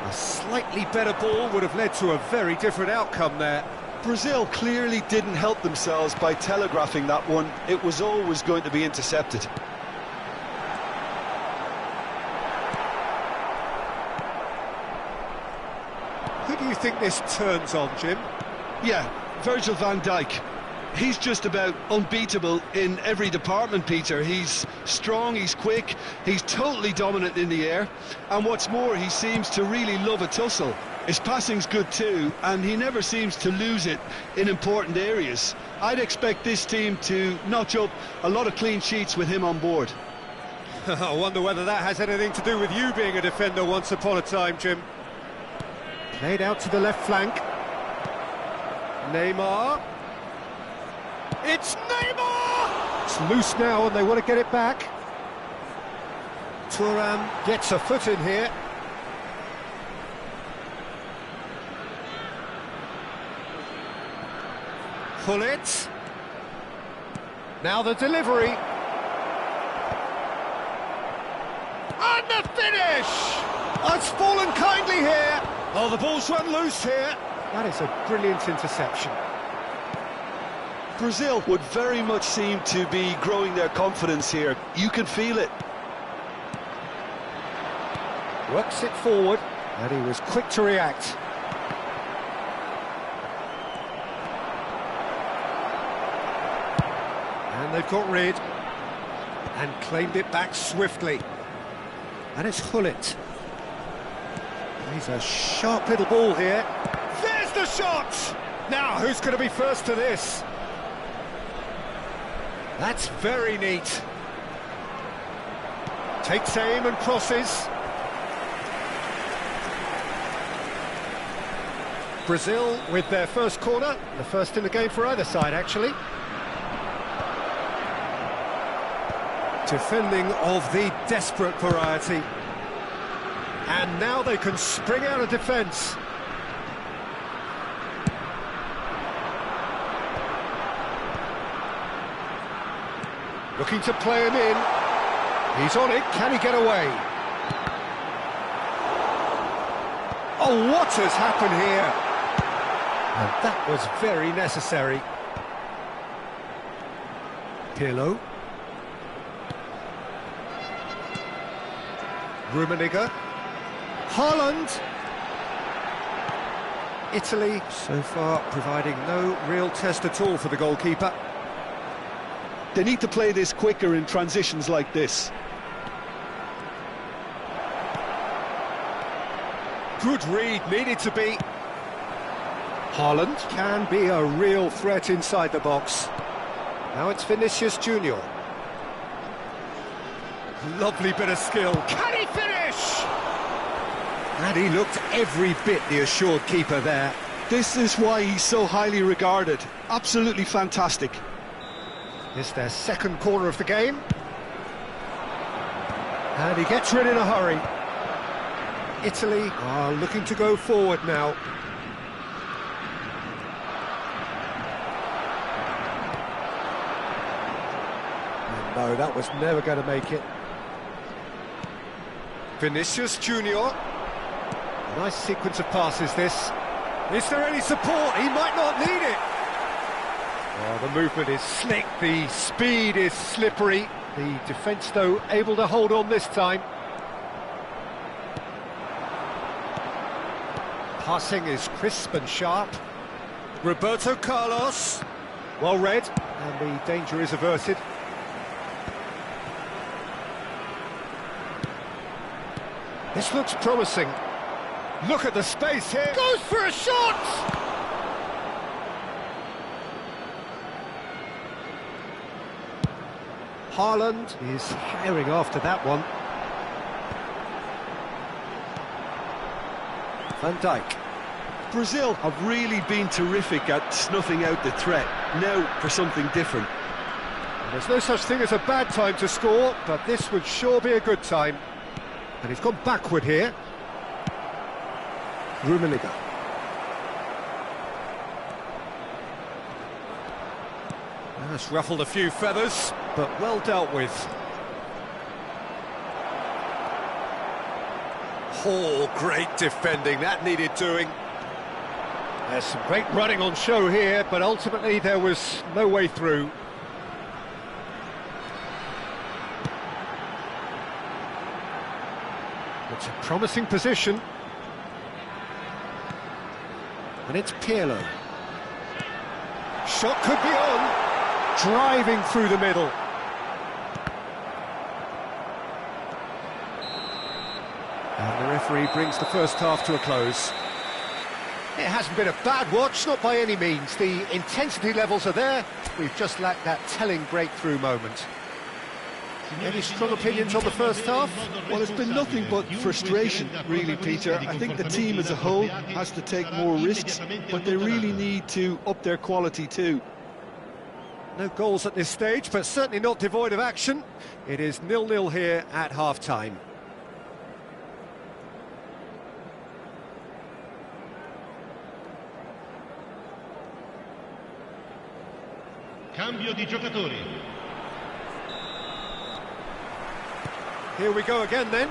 A slightly better ball would have led to a very different outcome there. Brazil clearly didn't help themselves by telegraphing that one. It was always going to be intercepted. Who do you think this turns on, Jim? Yeah, Virgil van Dijk. He's just about unbeatable in every department, Peter. He's strong, he's quick, he's totally dominant in the air. And what's more, he seems to really love a tussle. His passing's good too, and he never seems to lose it in important areas. I'd expect this team to notch up a lot of clean sheets with him on board. I wonder whether that has anything to do with you being a defender once upon a time, Jim. Played out to the left flank. Neymar. It's Neymar! It's loose now and they want to get it back. Thuram gets a foot in here. Gullit. Now the delivery. And the finish! Oh, it's fallen kindly here. Oh, the ball's run loose here. That is a brilliant interception. Brazil would very much seem to be growing their confidence here. You can feel it. Works it forward, and he was quick to react. And they've got rid, and claimed it back swiftly. And it's Gullit. He's a sharp little ball here. There's the shot! Now, who's going to be first to this? That's very neat. Takes aim and crosses. Brazil with their first corner, the first in the game for either side, actually. Defending of the desperate variety. And now they can spring out of defence. Looking to play him in. He's on it. Can he get away? Oh, what has happened here? And that was very necessary. Pirlo. Rummenigge. Haaland. Italy so far providing no real test at all for the goalkeeper. They need to play this quicker in transitions like this. Good read, needed to be. Haaland can be a real threat inside the box. Now it's Vinicius Junior. Lovely bit of skill. Can he finish? And he looked every bit the assured keeper there. This is why he's so highly regarded. Absolutely fantastic. It's their second corner of the game. And he gets rid in a hurry. Italy are looking to go forward now. And no, that was never going to make it. Vinicius Junior. Nice sequence of passes, this. Is there any support? He might not need it. Oh, the movement is slick, the speed is slippery. The defence, though, able to hold on this time. Passing is crisp and sharp. Roberto Carlos. Well read, and the danger is averted. This looks promising. Look at the space here. Goes for a shot! Haaland is herring after that one. Van Dijk. Brazil have really been terrific at snuffing out the threat. Now for something different. There's no such thing as a bad time to score, but this would sure be a good time. And he's gone backward here. Rummenigge. That's ruffled a few feathers, but well dealt with. Oh, great defending, that needed doing. There's some great running on show here, but ultimately there was no way through. It's a promising position. And it's Pirlo. Shot could be on. Driving through the middle. And the referee brings the first half to a close. It hasn't been a bad watch, not by any means. The intensity levels are there. We've just lacked that telling breakthrough moment. Any strong opinions on the first half? Well, it's been nothing but frustration, really, Peter. I think the team as a whole has to take more risks, but they really need to up their quality too. No goals at this stage, but certainly not devoid of action. It is 0-0 here at half-time. Cambio di giocatori. Here we go again then.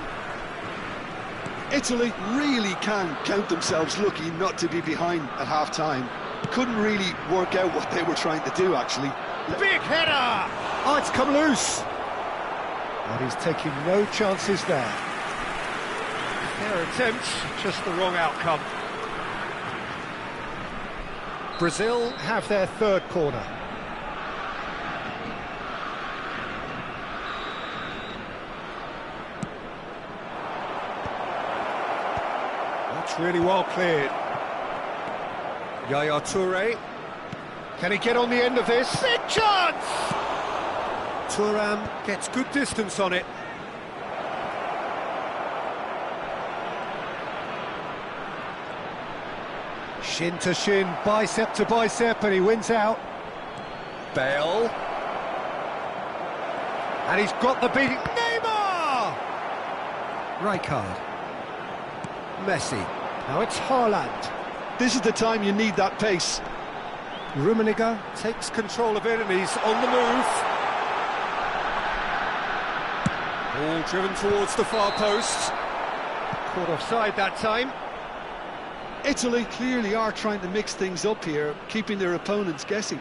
Italy really can count themselves lucky not to be behind at half-time. Couldn't really work out what they were trying to do, actually. Big header! Oh, it's come loose. And he's taking no chances there. Fair attempt, just the wrong outcome. Brazil have their third corner. That's really well cleared. Yaya Touré. Can he get on the end of this? Big chance! Thuram gets good distance on it. Shin to shin, bicep to bicep, and he wins out. Bale. And he's got the beating. Neymar! Rijkaard. Messi. Now it's Haaland. This is the time you need that pace. Rummenigge takes control of it and he's on the move. All driven towards the far post. Caught offside that time. Italy clearly are trying to mix things up here, keeping their opponents guessing.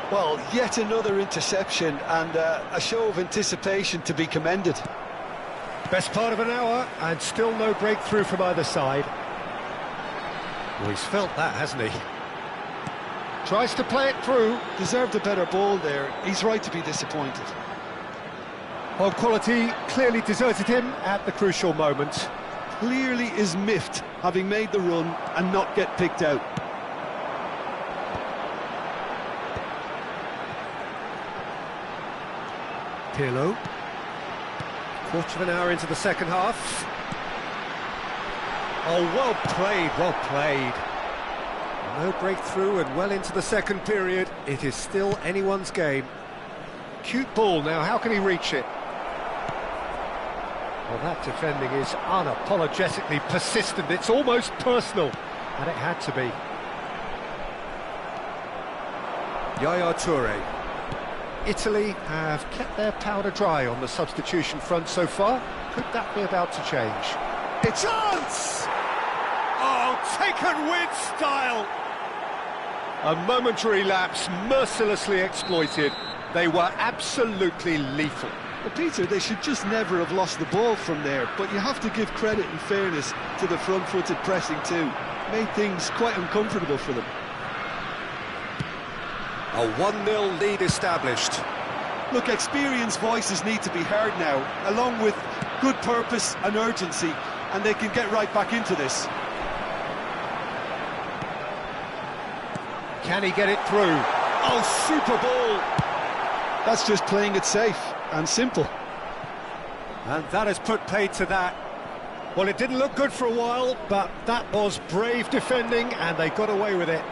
Well, yet another interception and a show of anticipation to be commended. Best part of an hour and still no breakthrough from either side. Well, he's felt that, hasn't he? Tries to play it through. Deserved a better ball there. He's right to be disappointed. Well, quality clearly deserted him at the crucial moment. Clearly is miffed, having made the run and not get picked out. Pirlo. Quarter of an hour into the second half. Oh, well played, well played. No breakthrough and well into the second period. It is still anyone's game. Cute ball now, how can he reach it? Well, that defending is unapologetically persistent. It's almost personal, and it had to be. Yaya Touré. Italy have kept their powder dry on the substitution front so far. Could that be about to change? It's chance! Oh, taken with style! A momentary lapse mercilessly exploited. They were absolutely lethal. Well, Peter, they should just never have lost the ball from there, but you have to give credit and fairness to the front-footed pressing too. Made things quite uncomfortable for them. A 1-0 lead established. Look, experienced voices need to be heard now, along with good purpose and urgency, and they can get right back into this. Can he get it through? Oh, super ball! That's just playing it safe and simple. And that has put paid to that. Well, it didn't look good for a while, but that was brave defending, and they got away with it.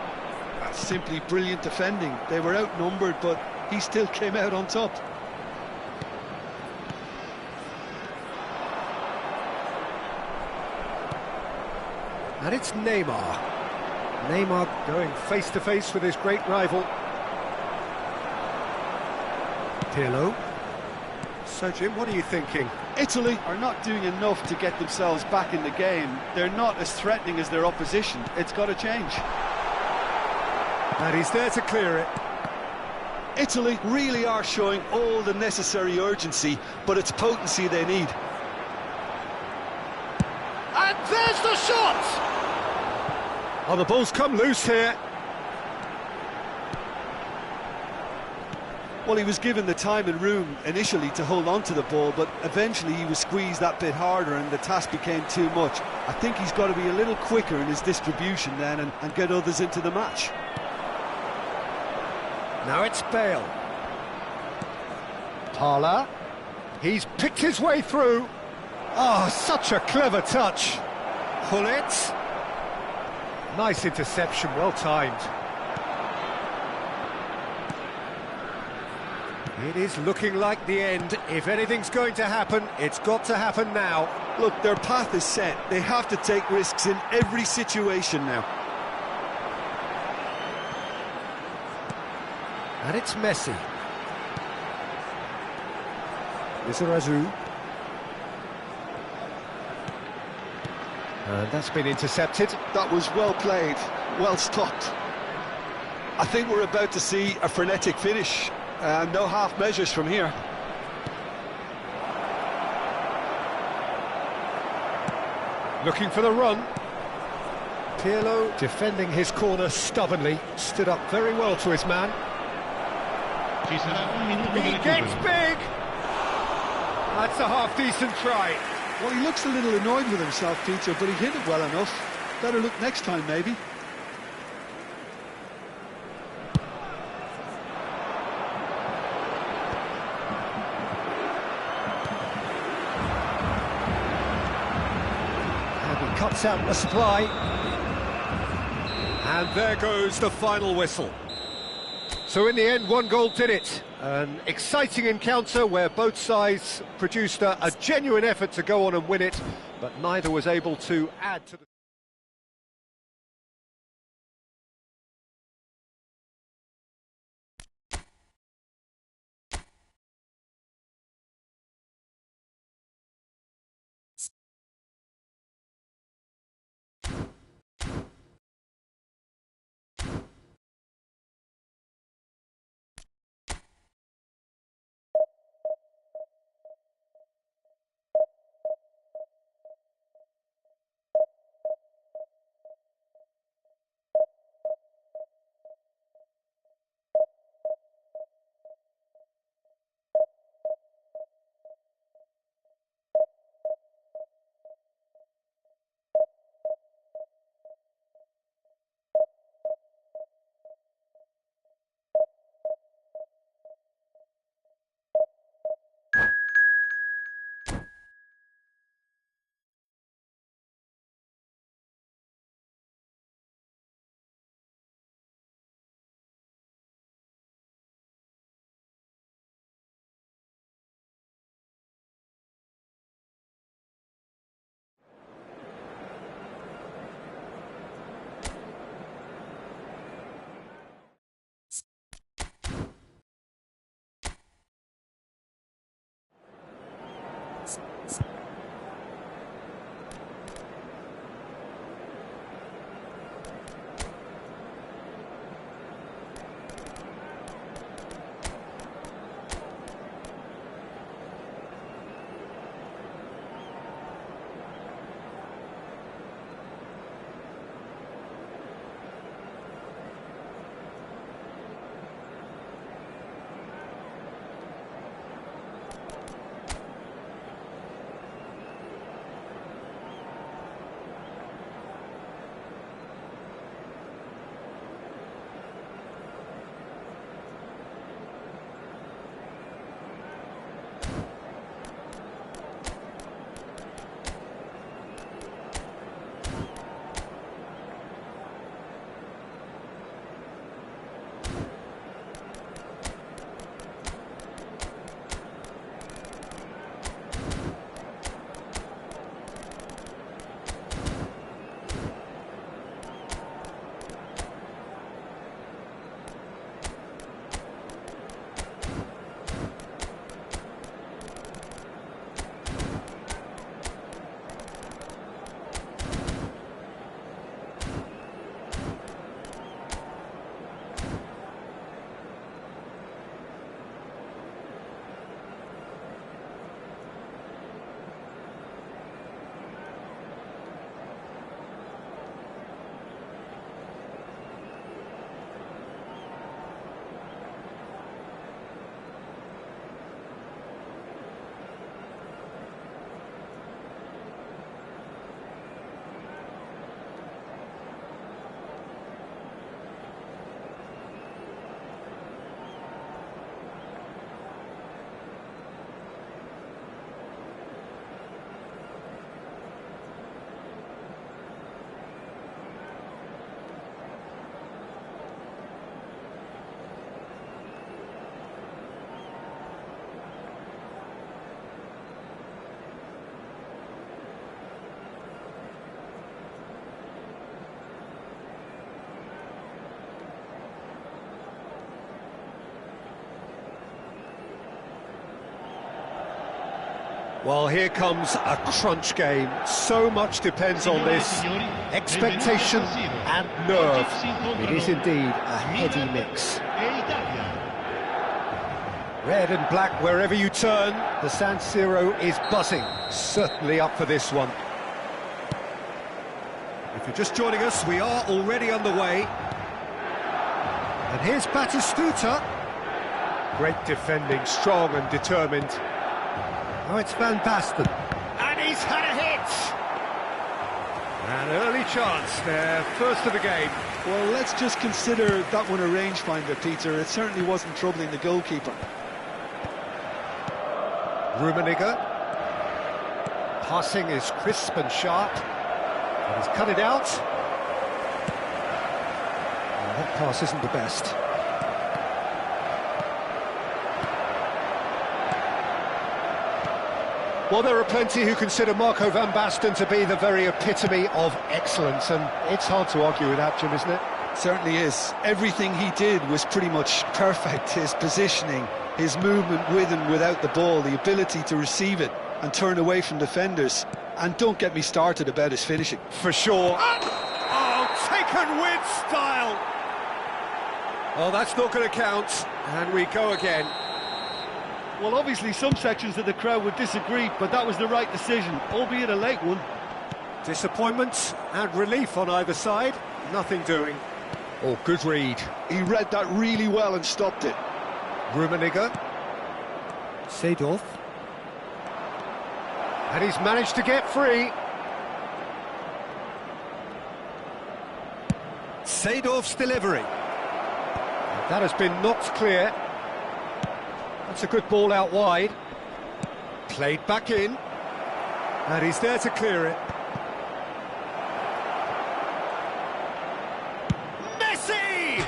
That's simply brilliant defending. They were outnumbered, but he still came out on top. And it's Neymar. Neymar going face-to-face with his great rival. Pirlo. So, Jim, what are you thinking? Italy are not doing enough to get themselves back in the game. They're not as threatening as their opposition. It's got to change. And he's there to clear it. Italy really are showing all the necessary urgency, but it's potency they need. And there's the shot! Oh, the ball's come loose here. Well, he was given the time and room initially to hold on to the ball, but eventually he was squeezed that bit harder and the task became too much. I think he's got to be a little quicker in his distribution then and get others into the match. Now it's Bale. Parla. He's picked his way through. Oh, such a clever touch. Hullet. Nice interception, well timed. It is looking like the end. If anything's going to happen, it's got to happen now. Look, their path is set. They have to take risks in every situation now. And it's Messi. Lizarazu. And that's been intercepted. That was well played, well stopped. I think we're about to see a frenetic finish. No half measures from here. Looking for the run. Pirlo defending his corner stubbornly. Stood up very well to his man. Ci sarà un minuto di He recupero. gets big! That's a half-decent try. Well, he looks a little annoyed with himself, Peter, but he hit it well enough. Better look next time, maybe. And he cuts out the supply. And there goes the final whistle. So in the end, one goal did it. An exciting encounter where both sides produced a genuine effort to go on and win it, but neither was able to add to the... Well, here comes a crunch game. So much depends on this. Expectation and nerve. It is indeed a heady mix. Red and black wherever you turn. The San Siro is buzzing. Certainly up for this one. If you're just joining us, we are already underway. And here's Batistuta. Great defending, strong and determined. Now it's Van Basten. And he's had a hit! An early chance there, first of the game. Well, let's just consider that one a rangefinder, Peter. It certainly wasn't troubling the goalkeeper. Rummenigge. Passing is crisp and sharp. And he's cut it out. And that pass isn't the best. Well, there are plenty who consider Marco van Basten to be the very epitome of excellence, and it's hard to argue with that, Jim, isn't it? Certainly is. Everything he did was pretty much perfect. His positioning, his movement with and without the ball, the ability to receive it and turn away from defenders. And don't get me started about his finishing. For sure. Oh, taken with style! Oh, that's not going to count, and we go again. Well, obviously some sections of the crowd would disagree, but that was the right decision, albeit a late one. Disappointment and relief on either side. Nothing doing. Oh, good read. He read that really well and stopped it. Rummenigge. Seedorf. And he's managed to get free. Seedorf's delivery. And that has been knocked clear. That's a good ball out wide. Played back in. And he's there to clear it. Messi!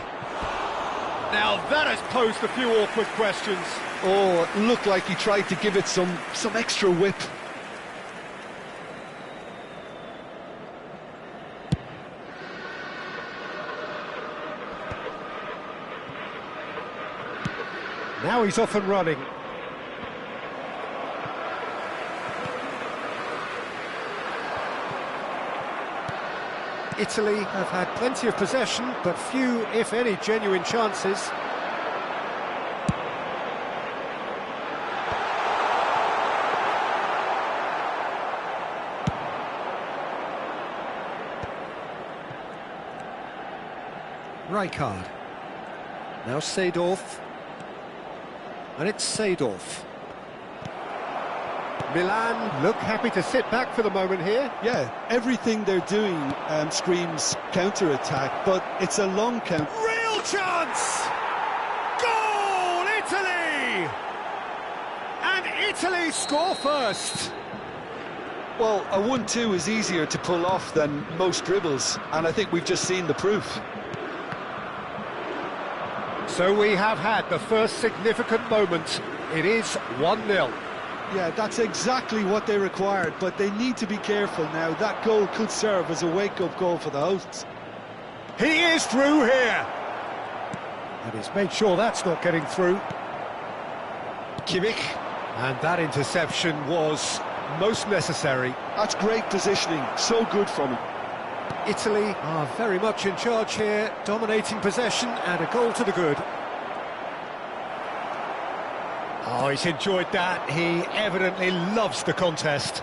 Now that has posed a few awkward questions. Oh, it looked like he tried to give it some extra whip. Now he's off and running. Italy have had plenty of possession, but few, if any, genuine chances. Rijkaard. Now Seedorf. And it's Seedorf. Milan look happy to sit back for the moment here. Yeah, everything they're doing screams counter-attack, but it's a long count. Real chance! Goal, Italy! And Italy score first. Well, a 1-2 is easier to pull off than most dribbles, and I think we've just seen the proof. So we have had the first significant moment. It is 1-0. Yeah, that's exactly what they required, but they need to be careful now. That goal could serve as a wake-up goal for the hosts. He is through here. And he's made sure that's not getting through. Kimmich. And that interception was most necessary. That's great positioning, so good from him. Italy are very much in charge here, dominating possession and a goal to the good. Oh, he's enjoyed that. He evidently loves the contest.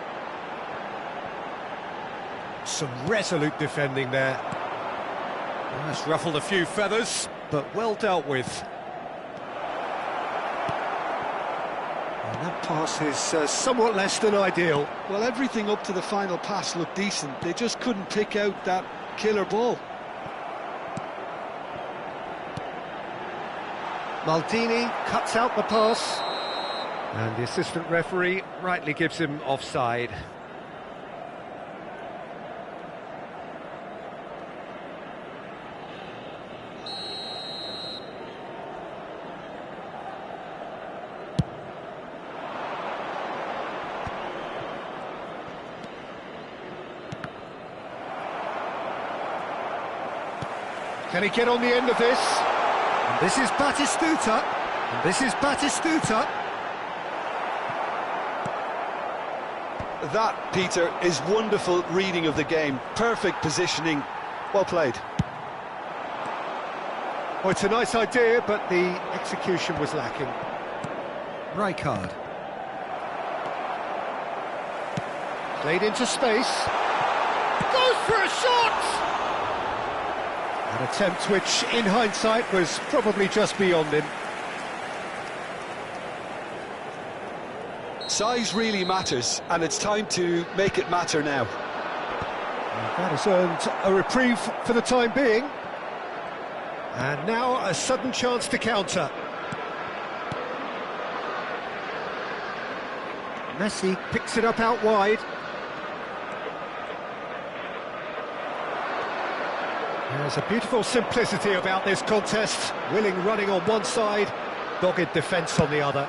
Some resolute defending there. That's ruffled a few feathers, but well dealt with. And that pass is somewhat less than ideal. Well, everything up to the final pass looked decent. They just couldn't pick out that killer ball. Maldini cuts out the pass. And the assistant referee rightly gives him offside. Can he get on the end of this? And this is Batistuta. And this is Batistuta. That, Peter, is wonderful reading of the game. Perfect positioning. Well played. Oh, it's a nice idea, but the execution was lacking. Rijkaard. Played into space. Goes for a shot! An attempt which, in hindsight, was probably just beyond him. Size really matters, and it's time to make it matter now. And that has earned a reprieve for the time being. And now a sudden chance to counter. Messi picks it up out wide. There's a beautiful simplicity about this contest. Willing running on one side, dogged defence on the other.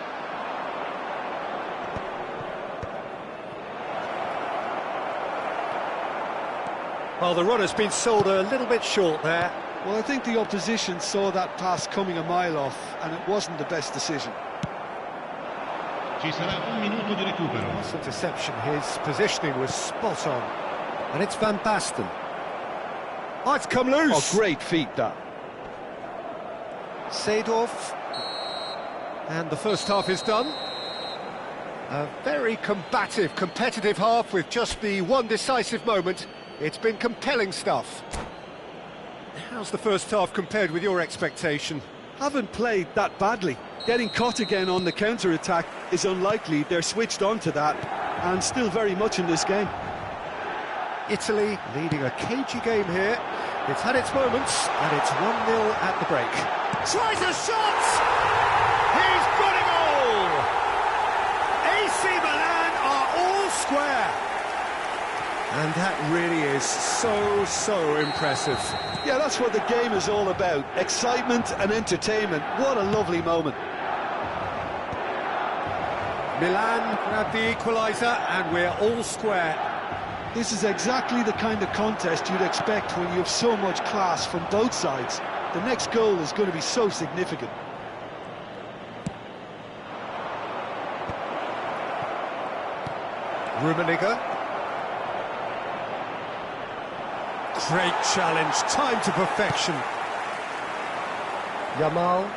Well, the run has been sold a little bit short there. Well, I think the opposition saw that pass coming a mile off, and it wasn't the best decision. Ci sarà un minuto di recupero. Pass interception, his positioning was spot on. And it's Van Basten. Oh, it's come loose! Oh, great feat, that. Seedorf. And the first half is done. A very combative, competitive half with just the one decisive moment. It's been compelling stuff. How's the first half compared with your expectation? Haven't played that badly. Getting caught again on the counter-attack is unlikely. They're switched on to that, and still very much in this game. Italy leading a cagey game here. It's had its moments, and it's 1-0 at the break. Tries a shot! He's got it all! AC Milan are all square. And that really is so impressive. Yeah, that's what the game is all about. Excitement and entertainment. What a lovely moment. Milan grabbed the equaliser, and we're all square. This is exactly the kind of contest you'd expect when you have so much class from both sides. The next goal is going to be so significant. Rummenigge. Great challenge, time to perfection. Yamal.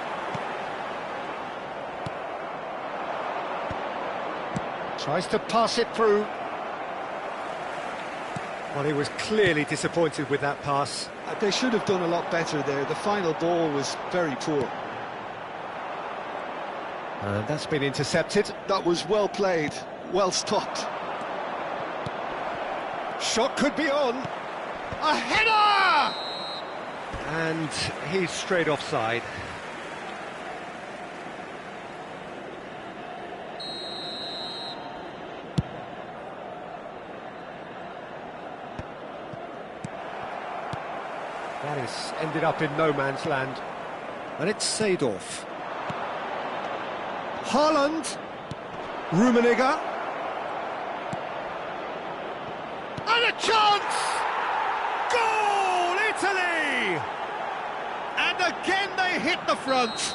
Tries to pass it through. Well, he was clearly disappointed with that pass. They should have done a lot better there. The final ball was very poor. And that's been intercepted. That was well played, well stopped. Shot could be on. A header! And he's straight offside. That has ended up in no man's land. And it's Seedorf. Haaland. Rummenigge. And a chance! Goal, Italy! And again they hit the front.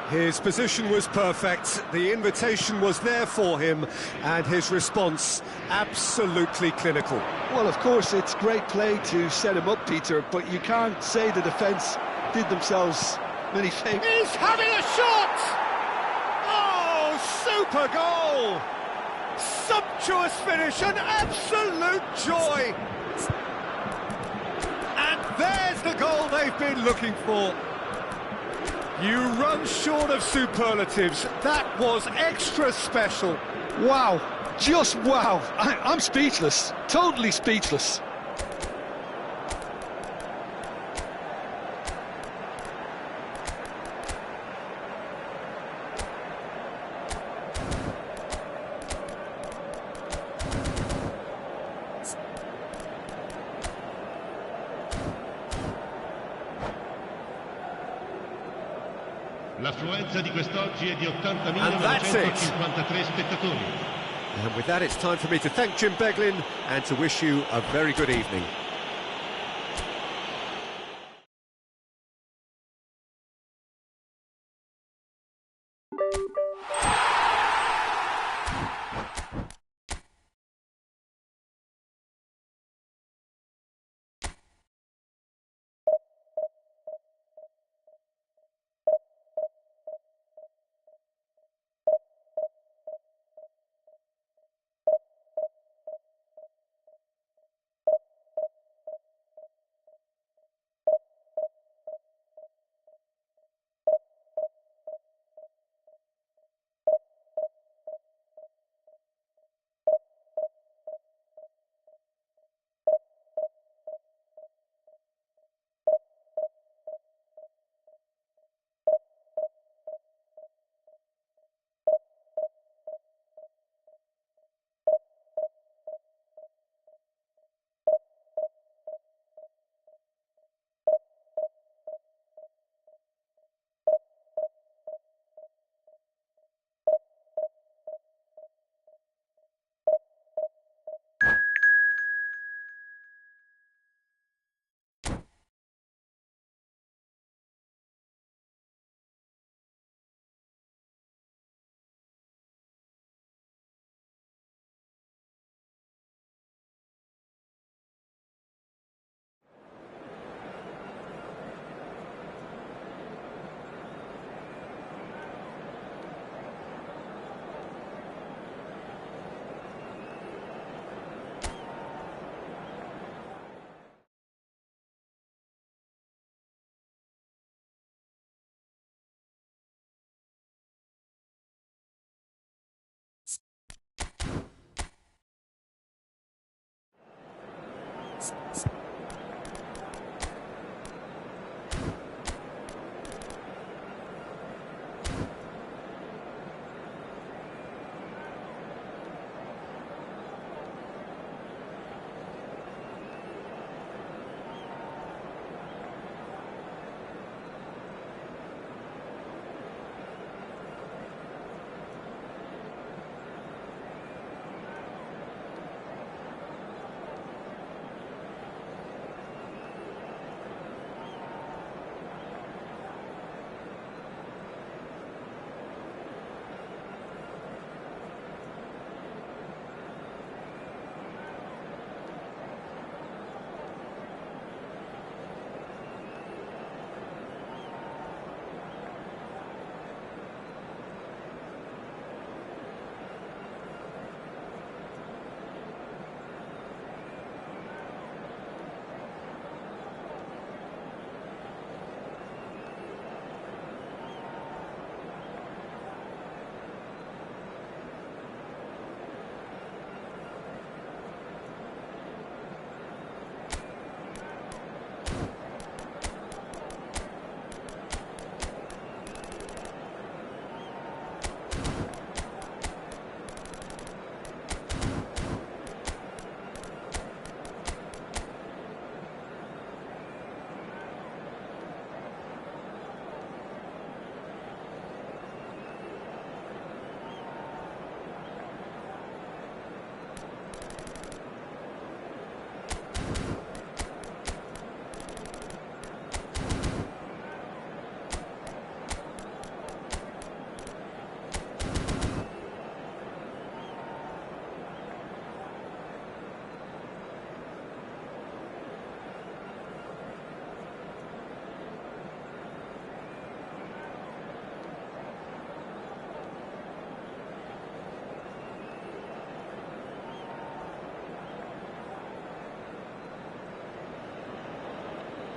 His position was perfect, the invitation was there for him, and his response absolutely clinical. Well, of course, it's great play to set him up, Peter, but you can't say the defence did themselves many favours. He's having a shot! Oh, super goal! Sumptuous finish, an absolute joy! And there's the goal they've been looking for. You run short of superlatives. That was extra special. Wow, just wow. I'm speechless, totally speechless. L'affluenza di quest'oggi è di 80.953 spettatori. And with that, it's time for me to thank Jim Beglin and to wish you a very good evening.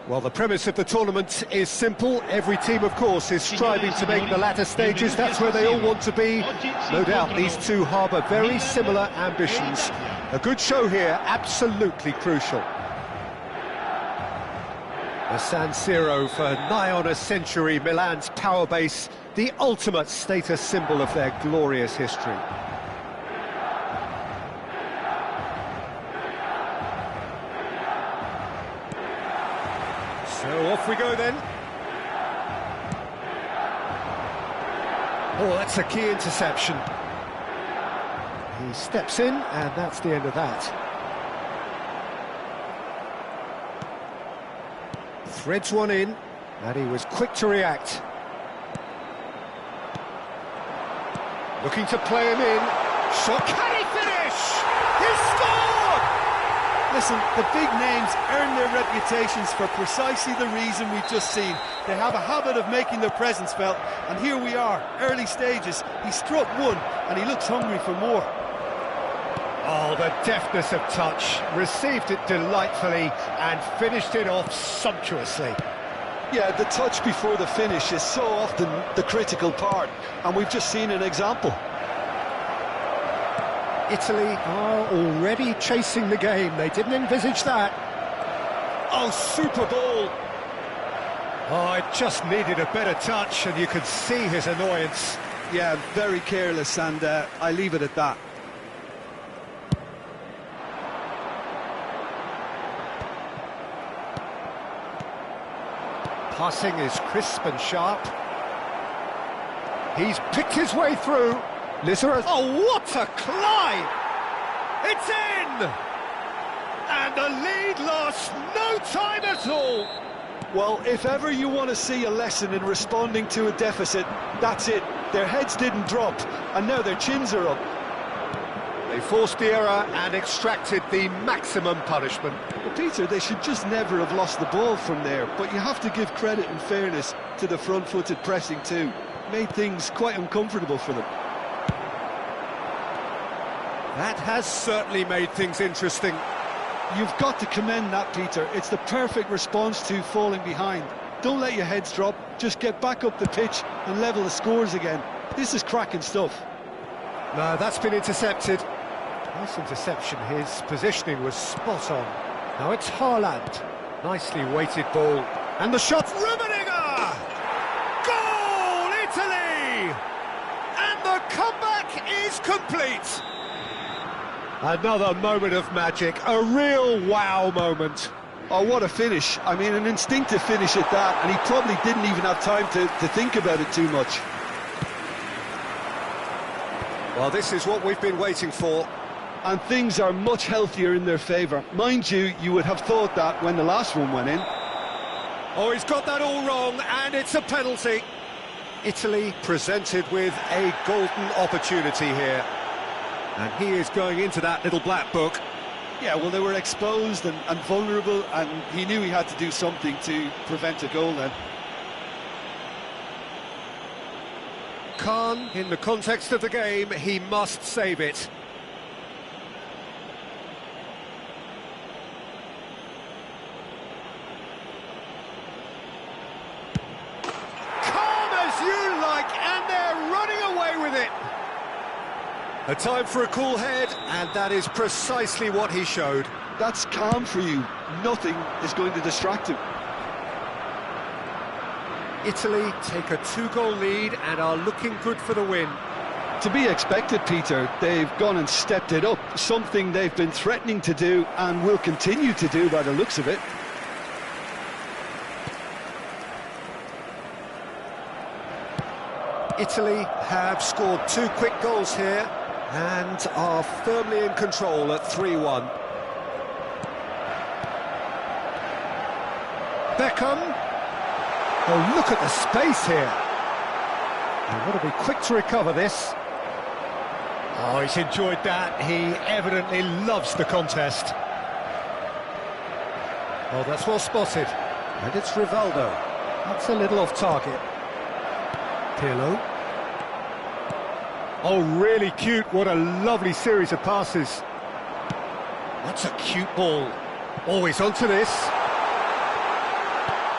Well, the premise of the tournament is simple. Every team, of course, is striving to make the latter stages. That's where they all want to be. No doubt these two harbour very similar ambitions. A good show here, absolutely crucial. The San Siro for nigh on a century, Milan's power base, the ultimate status symbol of their glorious history. So off we go then. Oh, that's a key interception. He steps in, and that's the end of that. Threads one in, and he was quick to react. Looking to play him in. Shot, can he finish? He scored! Listen, the big names earn their reputations for precisely the reason we've just seen. They have a habit of making their presence felt, and here we are, early stages. He struck one, and he looks hungry for more. Oh, the deftness of touch, received it delightfully and finished it off sumptuously. Yeah, the touch before the finish is so often the critical part, and we've just seen an example. Italy are already chasing the game, they didn't envisage that. Oh, super ball! Oh, it just needed a better touch, and you could see his annoyance. Yeah, very careless, and I leave it at that. Passing is crisp and sharp. He's picked his way through. Lizarath. Oh, what a climb! It's in! And the lead lost no time at all. Well, if ever you want to see a lesson in responding to a deficit, that's it. Their heads didn't drop, and now their chins are up. They forced the error and extracted the maximum punishment. But Peter, they should just never have lost the ball from there, but you have to give credit and fairness to the front-footed pressing too. Made things quite uncomfortable for them. That has certainly made things interesting. You've got to commend that, Peter. It's the perfect response to falling behind. Don't let your heads drop, just get back up the pitch and level the scores again. This is cracking stuff. No, that's been intercepted. Nice interception, his positioning was spot on. Now it's Haaland. Nicely weighted ball. And the shot, Rummenigge! Goal, Italy! And the comeback is complete. Another moment of magic, a real wow moment. Oh, what a finish. I mean, an instinctive finish at that, and he probably didn't even have time to think about it too much. Well, this is what we've been waiting for. And things are much healthier in their favour. Mind you, you would have thought that when the last one went in. Oh, he's got that all wrong, and it's a penalty. Italy presented with a golden opportunity here. And he is going into that little black book. Yeah, well, they were exposed and vulnerable, and he knew he had to do something to prevent a goal then. Khan, in the context of the game, he must save it. Calm as you like, and they're running away with it. A time for a cool head, and that is precisely what he showed. That's calm for you. Nothing is going to distract him. Italy take a 2-goal lead and are looking good for the win. To be expected, Peter. They've gone and stepped it up, something they've been threatening to do and will continue to do by the looks of it. Italy have scored 2 quick goals here and are firmly in control at 3-1. Beckham. Oh, look at the space here. They've got to be quick to recover this. Oh, he's enjoyed that. He evidently loves the contest. Oh, that's well spotted. And it's Rivaldo. That's a little off target. Pirlo. Oh, really cute. What a lovely series of passes. That's a cute ball. Always onto this.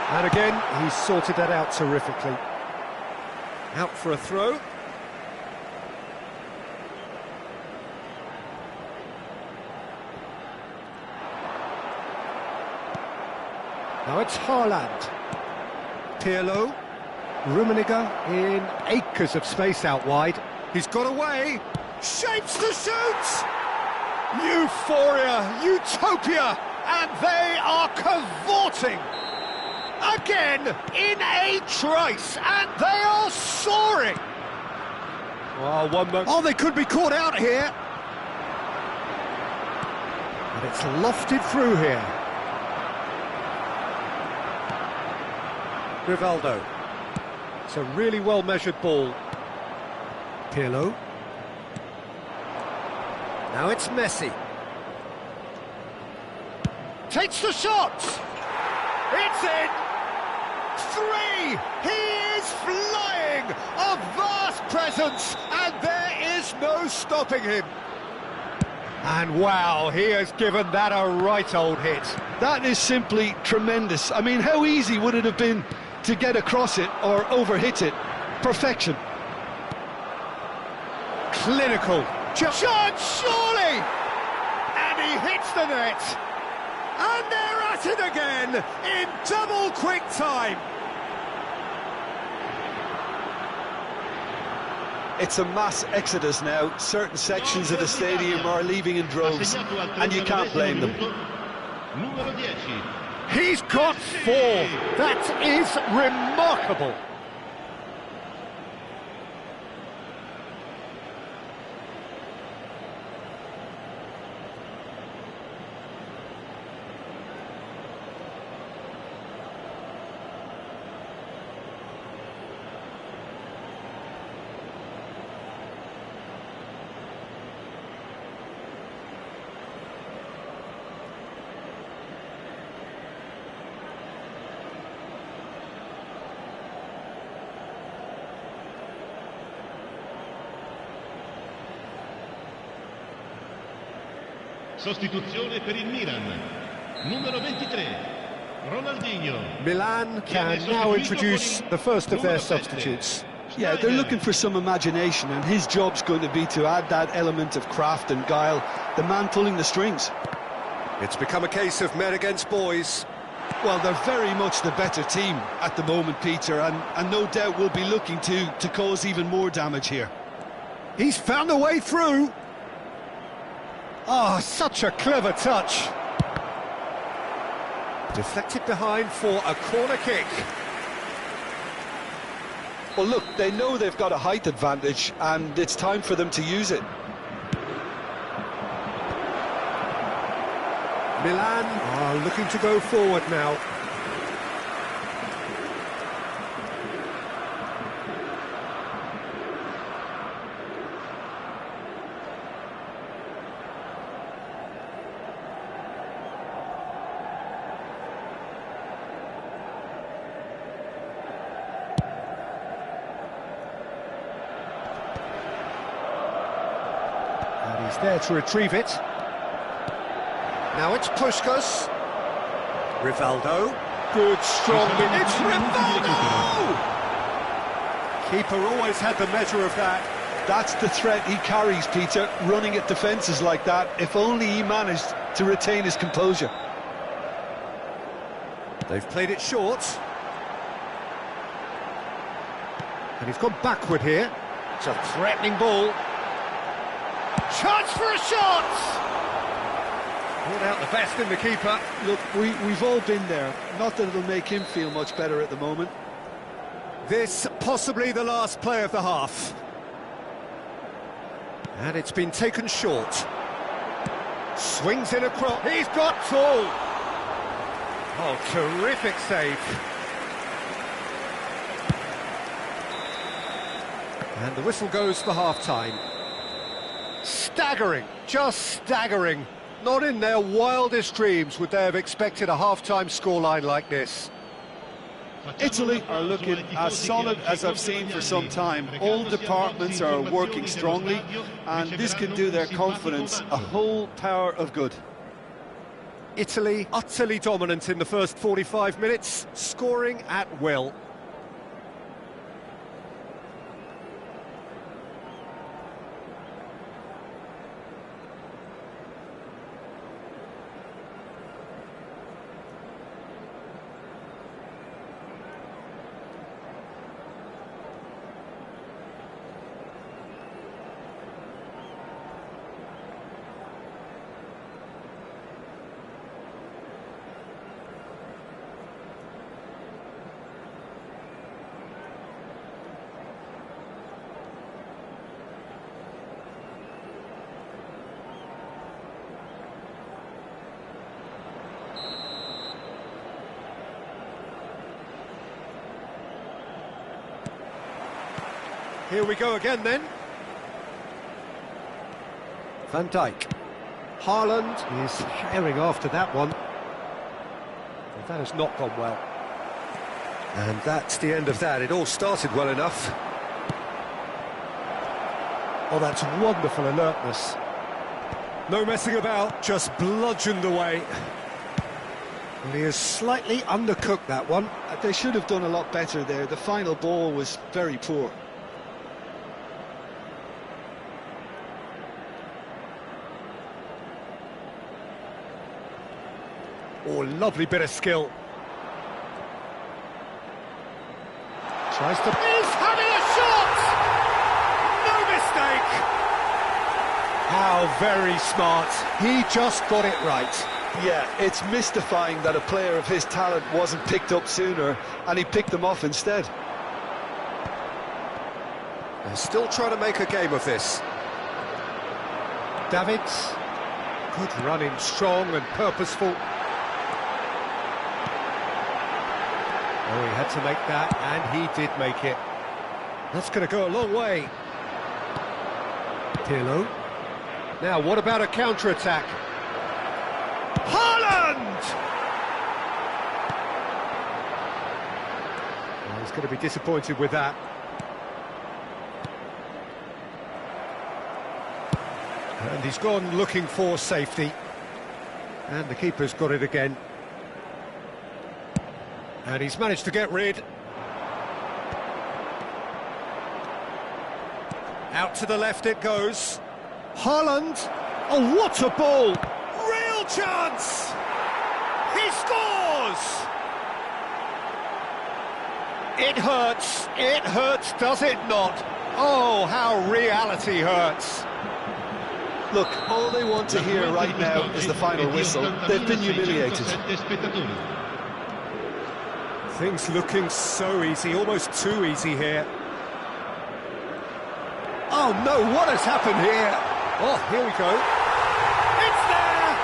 And again, he's sorted that out terrifically. Out for a throw. Now it's Haaland. Pirlo. Rummenigge in acres of space out wide. He's got away. Shapes to shoot! Euphoria, utopia, and they are cavorting. Again, in a trice, and they are soaring. Oh, one moment. Oh, they could be caught out here. And it's lofted through here. Rivaldo. It's a really well-measured ball. Pirlo. Now it's Messi. Takes the shot. It's in. 3. He is flying. A vast presence, and there is no stopping him. And wow, he has given that a right old hit. That is simply tremendous. I mean, how easy would it have been to get across it or overhit it? Perfection. Clinical. Chance, surely! And he hits the net. And they're at it again in double quick time. It's a mass exodus now. Certain sections of the stadium are leaving in droves, and you can't blame them. He's got 4. That is remarkable. Sostituzione per il Milan. Numero 23, Ronaldinho. Milan can now introduce the first of their substitutes. Yeah, they're looking for some imagination, and his job's going to be to add that element of craft and guile, the man pulling the strings. It's become a case of men against boys. Well, they're very much the better team at the moment, Peter, and no doubt will be looking to cause even more damage here. He's found a way through. Ah, such a clever touch. Deflected behind for a corner kick. Well, look, they know they've got a height advantage, and it's time for them to use it. Milan are looking to go forward now. And he's there to retrieve it. Now it's Puskás. Rivaldo. Good, strong... It's Rivaldo! Keeper always had the measure of that. That's the threat he carries, Peter, running at defences like that. If only he managed to retain his composure. They've played it short. And he's gone backward here. It's a threatening ball. Chance for a shot! Pulled out the best in the keeper. Look, we've all been there. Not that it'll make him feel much better at the moment. This possibly the last play of the half. And it's been taken short. Swings in across. He's got tall. Oh, terrific save. And the whistle goes for half-time. Staggering, just staggering. Not in their wildest dreams would they have expected a half-time scoreline like this. Italy are looking as solid as I've seen for some time. All departments are working strongly, and this can do their confidence a whole power of good. Italy utterly dominant in the first 45 minutes, scoring at will. Here we go again then. Van Dijk. Haaland is herring after that one. Well, that has not gone well. And that's the end of that. It all started well enough. Oh, that's wonderful alertness. No messing about, just bludgeoned away. Well, he has slightly undercooked that one. They should have done a lot better there. The final ball was very poor. Oh, lovely bit of skill. Tries to... He's having a shot! No mistake! How very smart. He just got it right. Yeah, it's mystifying that a player of his talent wasn't picked up sooner, and he picked them off instead. They're still trying to make a game of this. Davids. Good running, strong and purposeful. Oh, he had to make that, and he did make it. That's going to go a long way. Pirlo. Now, what about a counter-attack? Haaland! Well, he's going to be disappointed with that. And he's gone looking for safety. And the keeper's got it again. And he's managed to get rid. Out to the left it goes. Haaland. Oh, what a ball! Real Real chance! He scores! It hurts, does it not? Oh, how reality hurts. Look, all they want to hear right now is the final whistle. They've been humiliated. Things looking so easy, almost too easy here. Oh no, what has happened here? Oh, here we go. It's there!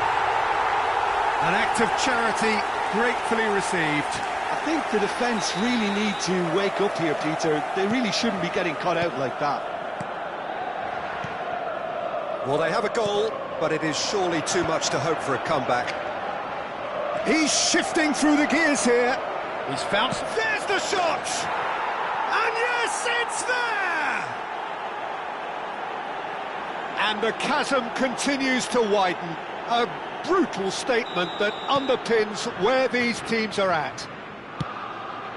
An act of charity, gratefully received. I think the defence really need to wake up here, Peter. They really shouldn't be getting caught out like that. Well, they have a goal, but it is surely too much to hope for a comeback. He's shifting through the gears here. He's found... There's the shot! And yes, it's there! And the chasm continues to widen. A brutal statement that underpins where these teams are at.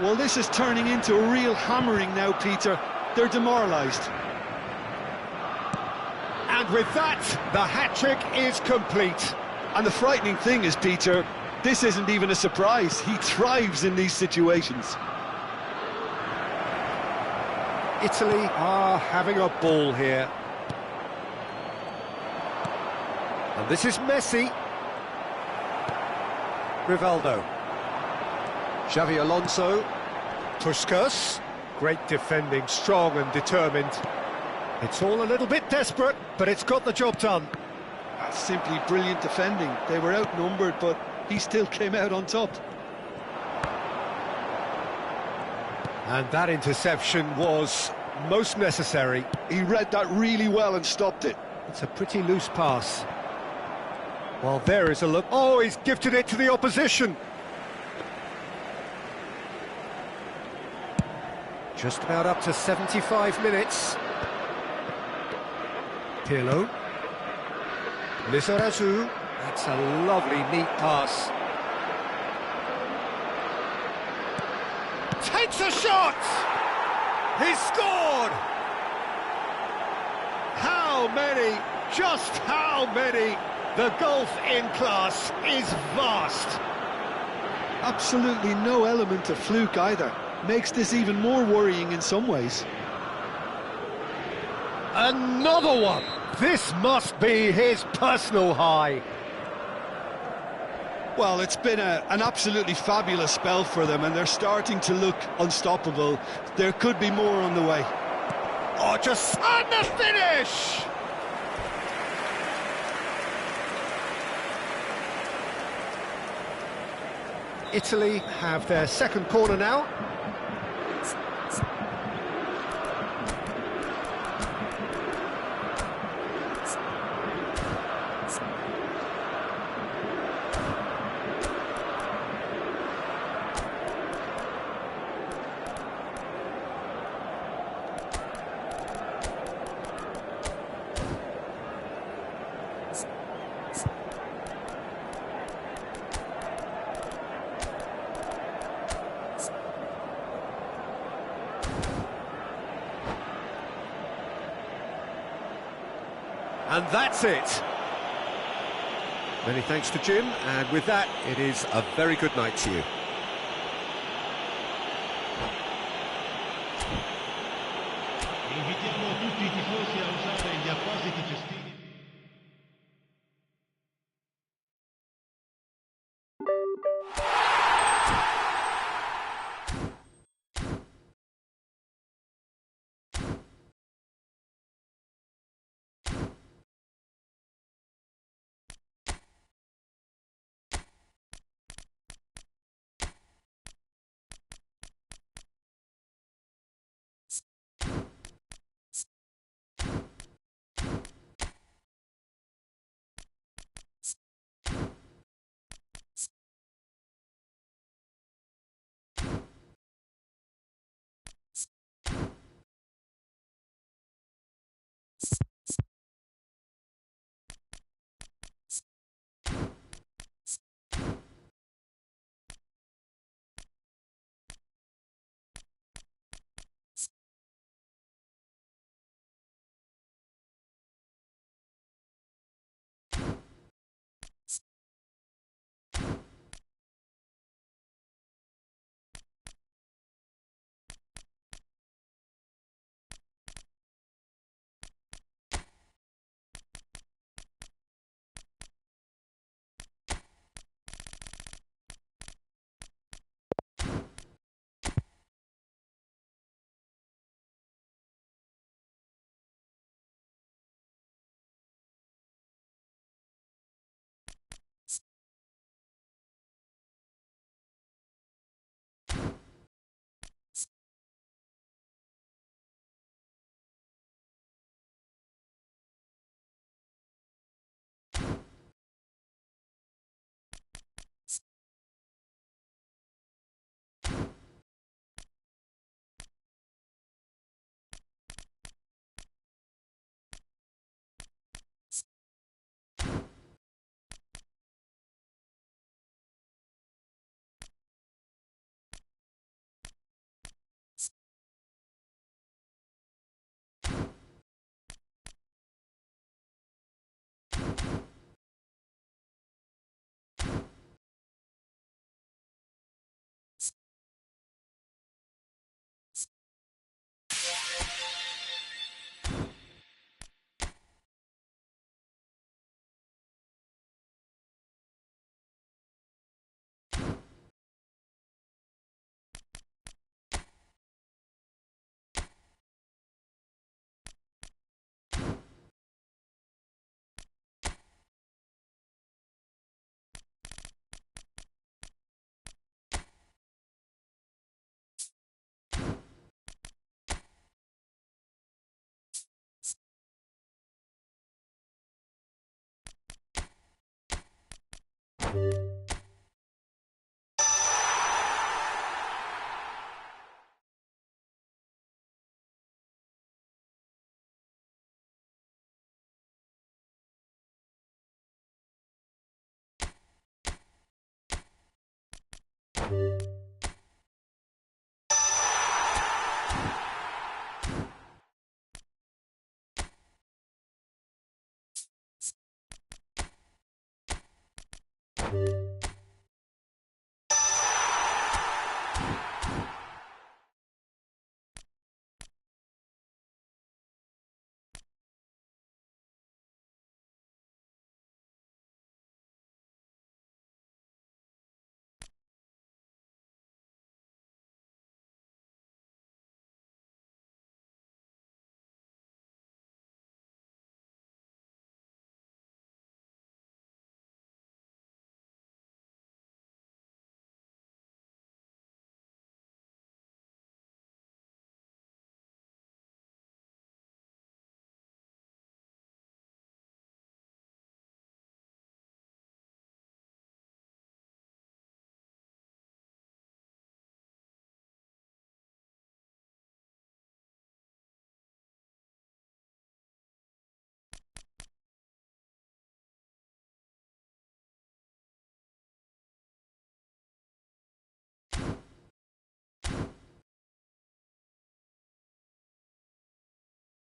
Well, this is turning into a real hammering now, Peter. They're demoralised. And with that, the hat-trick is complete. And the frightening thing is, Peter, this isn't even a surprise. He thrives in these situations. Italy are having a ball here. And this is Messi. Rivaldo. Xavi Alonso. Puskas. Great defending, strong and determined. It's all a little bit desperate, but it's got the job done. That's simply brilliant defending. They were outnumbered, but he still came out on top. And that interception was most necessary. He read that really well and stopped it. It's a pretty loose pass. Well, there is a look. Oh, he's gifted it to the opposition. Just about up to 75 minutes. Pirlo. Lizarazu. That's a lovely, neat pass. Takes a shot! He scored! How many? Just how many? The gulf in class is vast. Absolutely no element of fluke either. Makes this even more worrying in some ways. Another one! This must be his personal high. Well, it's been an absolutely fabulous spell for them, and they're starting to look unstoppable. There could be more on the way. Oh, just on the finish! Italy have their second corner now. And that's it. Many thanks to Jim, and with that, it is a very good night to you. Invitiamo tutti i tifosi a usare gli appositi cestini. You